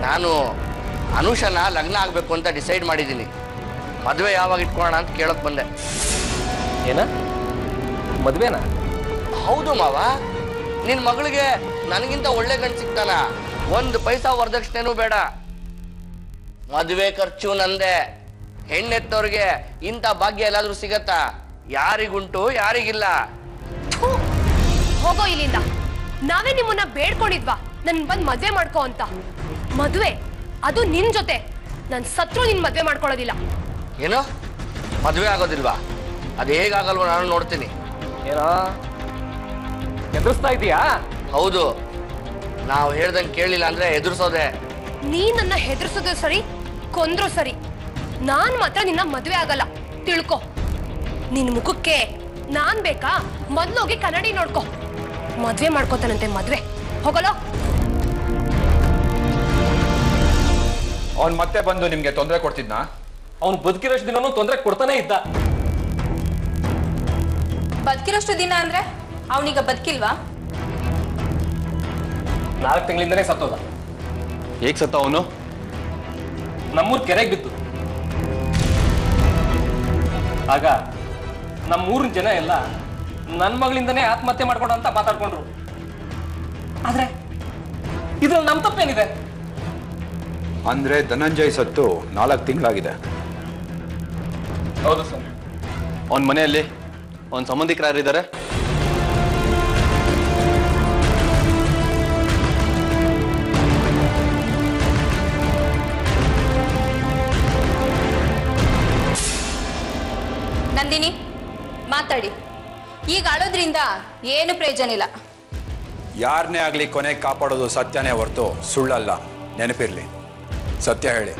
ನಾನು ಅನುಷನ ಲಗ್ನ ಆಗ್ಬೇಕು ಅಂತ ಡಿಸೈಡ್ ಮಾಡಿದ್ದೀನಿ. ಮದುವೆ ಯಾವಾಗ ಇಟ್ಕೊಳ್ಳೋಣ ಅಂತ ಕೇಳಕ್ ಬಂದೆ. ಏನ ಮದ್ವೆನಾ? ಹೌದು ಮಾವ, ನಿನ್ ಮಗಳಿಗೆ ನನಗಿಂತ ಒಳ್ಳೆ ಗಂಡು ಸಿಗ್ತಾನ. 1 ಪೈಸಾ ವರದಕ್ಷಿಣೆನೂ ಬೇಡ. ಮದುವೆ ಖರ್ಚು ನಂದೆ. ಹೆಣ್ಣೆತ್ತವ್ರಿಗೆ ಇಂಥ ಭಾಗ್ಯ ಎಲ್ಲಾದ್ರೂ ಸಿಗತ್ತಾ? ಯಾರಿಗುಂಟು, ಯಾರಿಗಿಲ್ಲ. ಹೋಗೋ ಇಲ್ಲಿಂದ. ನಾವೇ ನಿಮ್ಮನ್ನ ಬೇಡ್ಕೊಂಡಿದ್ವಾ ನನ್ ಬಂದ್ ಮದ್ವೆ ಮಾಡ್ಕೋ ಅಂತ? ಮದ್ವೆ ಅದು ನಿನ್ ಜೊತೆ. ನನ್ ಸತ್ರು ನಿನ್ ಮದ್ವೆ ಮಾಡ್ಕೊಳ್ಳೋದಿಲ್ಲ. ಏನೋ ಮದುವೆ ಆಗೋದಿಲ್ವಾ? ಅದು ಹೇಗಾಗಲ್ವ ನಾನು ನೋಡ್ತೀನಿ. ಏನೋ ಎದುರಿಸ್ತಾ ಇದೀಯಾ? ಹೌದು, ನಾವು ಹೇಳ್ದಂಗೆ ಕೇಳಿಲ್ಲ ಅಂದ್ರೆ ಎದುರಿಸೋದೆ. ನೀ ನನ್ನ ಹೆದರ್ಸೋದು ಸರಿ, ಕೊಂದ್ರು ಸರಿ, ನಾನ್ ಮಾತ್ರ ನಿನ್ನ ಮದ್ವೆ ಆಗಲ್ಲ, ತಿಳ್ಕೊ. ನಿನ್ ಮುಖಕ್ಕೆ ನಾನ್ ಬೇಕಾ? ಮೊದ್ಲೋಗಿ ಕನ್ನಡಿ ನೋಡ್ಕೊ. ಮದ್ವೆ ಮಾಡ್ಕೋತಾನಂತೆ, ಮದ್ವೆ. ಹೋಗಲೋ. ಅವನ್ ಮತ್ತೆ ಬಂದು ನಿಮ್ಗೆ ತೊಂದರೆ ಕೊಡ್ತಿದ್ನ? ಅವ್ನು ಬದುಕಿರೋಷ್ಟು ದಿನನೂ ತೊಂದರೆ ಕೊಡ್ತಾನೆ ಇದ್ದ. ಬದುಕಿರೋಷ್ಟು ದಿನ ಅಂದ್ರೆ ಅವನೀಗ ಬದುಕಿಲ್ವಾ? 4 ತಿಂಗಳಿಂದನೇ ಸತ್ತೋದ. ಹೇಗ್ ಸತ್ತ ಅವನು? ನಮ್ಮೂರ್ ಕೆರೆಗೆ ಬಿತ್ತು. ಆಗ ನಮ್ಮೂರಿನ ಜನ ಎಲ್ಲ ನನ್ನ ಮಗಳಿಂದನೇ ಆತ್ಮಹತ್ಯೆ ಮಾಡ್ಕೊಂಡು ಅಂತ ಮಾತಾಡ್ಕೊಂಡ್ರು. ಆದ್ರೆ ಇದ್ರಲ್ಲಿ ನಮ್ ತಪ್ಪೇನಿದೆ? ಅಂದ್ರೆ ಧನಂಜಯ್ ಸತ್ತು 4 ತಿಂಗಳಾಗಿದೆ. ಹೌದು ಸರ್. ಅವನ ಮನೆಯಲ್ಲಿ ಅವನ ಸಂಬಂಧಿಕರು ಯಾರಿದ್ದಾರೆ? ನಂದಿನಿ, ಮಾತಾಡಿ. ಈಗ ಅಳೋದ್ರಿಂದ ಏನು ಪ್ರಯೋಜನ ಇಲ್ಲ. ಯಾರನ್ನೇ ಆಗ್ಲಿ ಕೊನೆಗೆ ಕಾಪಾಡೋದು ಸತ್ಯನೇ ಹೊರತು ಸುಳ್ಳಲ್ಲ, ನೆನಪಿರ್ಲಿ. ಸತ್ಯ ಹೇಳಿ.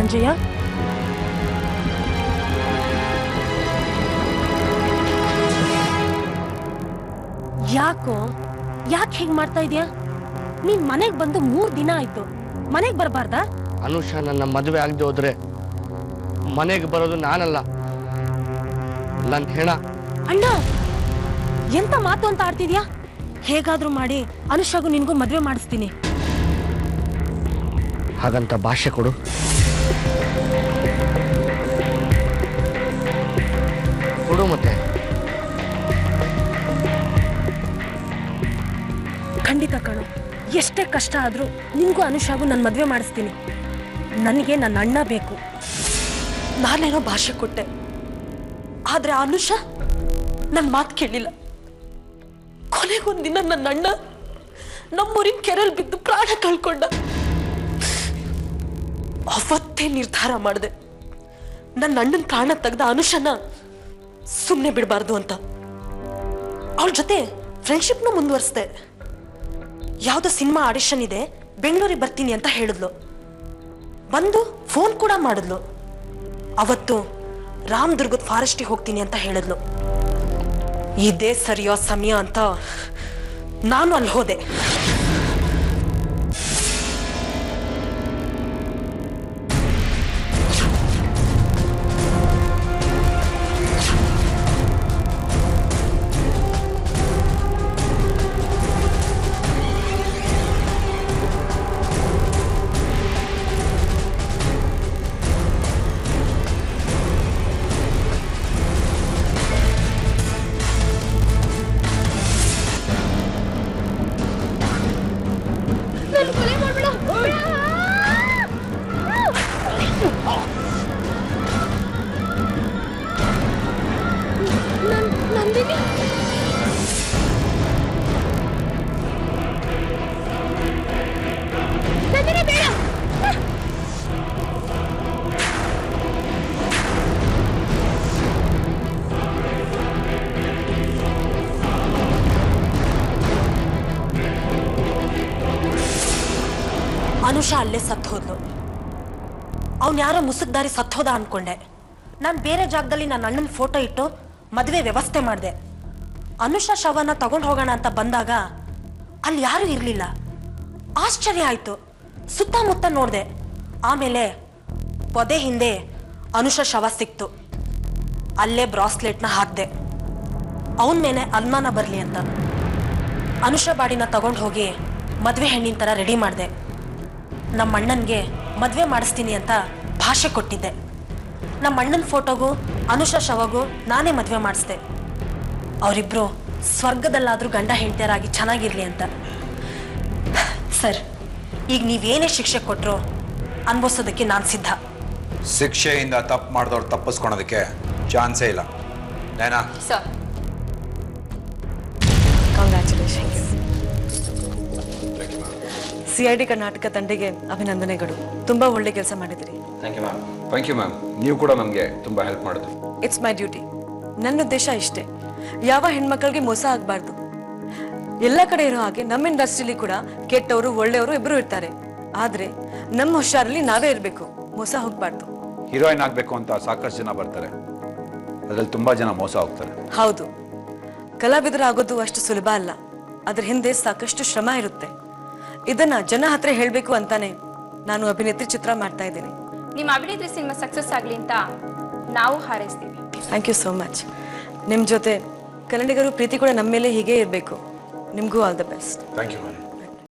ಧನಂಜಯ. ಯಾಕೆ ಹೀಗೆ ಮಾಡ್ತಾ ಇದೀಯಾ? ನೀನ್ ಮನೆಗ್ ಬಂದು 3 ದಿನ ಆಯ್ತು, ಮನೆಗ್ ಬರಬಾರ್ದಾ? ಅನುಷಾ ನನ್ನ ಮದುವೆ ಆಗದೆ ಹೋದ್ರೆ ಮನೆಗೆ ಬರೋದು ನಾನಲ್ಲ, ನನ್ನ ಹೆಣ. ಅಣ್ಣ, ಎಂತ ಮಾತು ಅಂತ ಆಡ್ತಿದ್ಯಾ? ಹೇಗಾದ್ರೂ ಮಾಡಿ ಅನುಷಾಗೂ ನಿನ್ಗೂ ಮದ್ವೆ ಮಾಡಿಸ್ತೀನಿ. ಹಾಗಂತ ಭಾಷೆ ಕೊಡು. ಕೊಡು ಮತ್ತೆ. ಖಂಡಿತ ಕಣು, ಎಷ್ಟೇ ಕಷ್ಟ ಆದ್ರೂ ನಿನ್ಗೂ ಅನುಷಾಗೂ ನನ್ನ ಮದ್ವೆ ಮಾಡಿಸ್ತೀನಿ. ನನಗೆ ನನ್ನ ಅಣ್ಣ ಬೇಕು. ನಾನೇನೋ ಭಾಷೆ ಕೊಟ್ಟೆ, ಆದ್ರೆ ಅನುಷಾ ನನ್ನ ಮಾತು ಕೇಳಿಲ್ಲ. ಕೊನೆಗೊಂದಿನ ನನ್ನ ಅಣ್ಣ ನಮ್ಮೂರಿನ ಕೆರೆಯಲ್ಲಿ ಬಿದ್ದು ಪ್ರಾಣ ಕಳ್ಕೊಂಡ. ಅವತ್ತೇ ನಿರ್ಧಾರ ಮಾಡಿದೆ, ನನ್ನ ಅಣ್ಣನ ಪ್ರಾಣ ತೆಗೆದ ಅನುಷಾನ ಸುಮ್ಮನೆ ಬಿಡಬಾರ್ದು ಅಂತ. ಅವಳ ಜೊತೆ ಫ್ರೆಂಡ್ಶಿಪ್ನ ಮುಂದುವರಿಸಿದೆ. ಯಾವುದೋ ಸಿನಿಮಾ ಆಡಿಷನ್ ಇದೆ, ಬೆಂಗಳೂರಿಗೆ ಬರ್ತೀನಿ ಅಂತ ಹೇಳಿದ್ಲು. ಬಂದು ಫೋನ್ ಕೂಡ ಮಾಡಿದ್ಲು. ಅವತ್ತು ರಾಮದುರ್ಗದ ಫಾರೆಸ್ಟಿಗೆ ಹೋಗ್ತೀನಿ ಅಂತ ಹೇಳಿದ್ಲು. ಇದೇ ಸರಿಯೋ ಸಮಯ ಅಂತ ನಾನು ಅಲ್ಲಿ ಹೋದೆ. ಅನುಷಾ ಅಲ್ಲೇ ಸತ್ತು ಹೋದ್ಲು. ಅವ್ನು ಯಾರೋ ಮುಸುಕ್ದಾರಿ ಸತ್ತೋದ ಅನ್ಕೊಂಡೆ. ನಾನು ಬೇರೆ ಜಾಗದಲ್ಲಿ ನನ್ನ ಅಣ್ಣನ ಫೋಟೋ ಇಟ್ಟು ಮದುವೆ ವ್ಯವಸ್ಥೆ ಮಾಡಿದೆ. ಅನುಷಾ ಶವನ ತಗೊಂಡು ಹೋಗೋಣ ಅಂತ ಬಂದಾಗ ಅಲ್ಲಿ ಯಾರೂ ಇರಲಿಲ್ಲ. ಆಶ್ಚರ್ಯ ಆಯ್ತು. ಸುತ್ತಮುತ್ತ ನೋಡಿದೆ. ಆಮೇಲೆ ಪೊದೆ ಹಿಂದೆ ಅನುಷಾ ಶವ ಸಿಕ್ತು. ಅಲ್ಲೇ ಬ್ರಾಸ್ಲೆಟ್ನ ಹಾಕಿದೆ, ಅವನ ಮೇಲೆ ಅನುಮಾನ ಬರಲಿ ಅಂತ. ಅನುಷಾ ಬಾಡಿನ ತಗೊಂಡು ಹೋಗಿ ಮದುವೆ ಹೆಣ್ಣಿನ ಥರ ರೆಡಿ ಮಾಡಿದೆ. ನಮ್ಮ ಅಣ್ಣನಿಗೆ ಮದುವೆ ಮಾಡಿಸ್ತೀನಿ ಅಂತ ಭಾಷೆ ಕೊಟ್ಟಿದ್ದೆ. ನಮ್ಮ ಅಣ್ಣನ ಫೋಟೋಗೂ ಅನುಷಾ ಶವಗೂ ನಾನೇ ಮದುವೆ ಮಾಡಿಸ್ದೆ. ಅವರಿಬ್ರು ಸ್ವರ್ಗದಲ್ಲಾದ್ರೂ ಗಂಡ ಹೆಂಡತಿಯರಾಗಿ ಚೆನ್ನಾಗಿರ್ಲಿ ಅಂತ. ಸರ್, ಈಗ ನೀವೇನೇ ಶಿಕ್ಷೆ ಕೊಟ್ಟರು ಅನ್ಭವಿಸೋದಕ್ಕೆ ನಾನು ಸಿದ್ಧ. ಶಿಕ್ಷೆಯಿಂದ ತಪ್ಪು ಮಾಡಿದವ್ರು ತಪ್ಪಿಸ್ಕೊಳೋದಕ್ಕೆ ಚಾನ್ಸೇ ಇಲ್ಲ. ನೇನಾ? Sir, congratulations. CID ಕರ್ನಾಟಕ ತಂಡಕ್ಕೆ ಅಭಿನಂದನೆಗಳು. ತುಂಬಾ ಒಳ್ಳೆ ಕೆಲಸ ಮಾಡಿದಿರಿ. Thank you ma'am. Thank you ma'am. ನೀವು ಕೂಡ ನಮಗೆ ತುಂಬ ಹೆಲ್ಪ್ ಮಾಡಿದ್ರಿ. It's my duty. ನನ್ನ ಉದ್ದೇಶ ಇಷ್ಟೇ, ಯಾವ ಹೆಣ್ಮಕ್ಳಿಗೆ ಮೋಸ ಆಗಬಾರ್ದು. ಎಲ್ಲ ಕಡೆ ಇರೋ ಹಾಗೆ ನಮ್ಮ ಇಂಡಸ್ಟ್ರಿಲಿ ಕೂಡ ಕೆಟ್ಟವರು ಒಳ್ಳೆಯವರು ಇಬ್ಬರು ಇರ್ತಾರೆ. ಆದ್ರೆ ನಮ್ಮ ಹುಷಾರಲ್ಲಿ ನಾವೇ ಇರಬೇಕು, ಮೋಸ ಹೋಗ್ಬಾರ್ದು. ಹೀರೋಯಿನ್ ಆಗಬೇಕು ಅಂತ ಸಾಕಷ್ಟು ಜನ ಬರ್ತಾರೆ, ಅದರಲ್ಲಿ ತುಂಬಾ ಜನ ಮೋಸ ಹೋಗ್ತಾರೆ. ಹೌದು, ಕಲಾವಿದರಾಗೋದು ಅಷ್ಟು ಸುಲಭ ಅಲ್ಲ. ಅದ್ರ ಹಿಂದೆ ಸಾಕಷ್ಟು ಶ್ರಮ ಇರುತ್ತೆ. ಇದನ್ನ ಜನ ಹತ್ರ ಹೇಳ್ಬೇಕು ಅಂತಾನೆ ನಾನು ಅಭಿನೇತ್ರಿ ಚಿತ್ರ ಮಾಡ್ತಾ ಇದ್ದೀನಿ. ನಿಮ್ಮ ಅಭಿನೇತ್ರಿ ಸಿನಿಮಾ ಸಕ್ಸಸ್ ಆಗ್ಲಿ ಅಂತ ನಾವು ಹಾರೈಸ್ತೀವಿ. Thank you so much. ನಿಮ್ಮ ಜೊತೆ ಕನ್ನಡಿಗರು ಪ್ರೀತಿ ಕೂಡ ನಮ್ಮ ಮೇಲೆ ಹೀಗೆ ಇರಬೇಕು. ನಿಮಗೂ all the best. Thank you ma'am.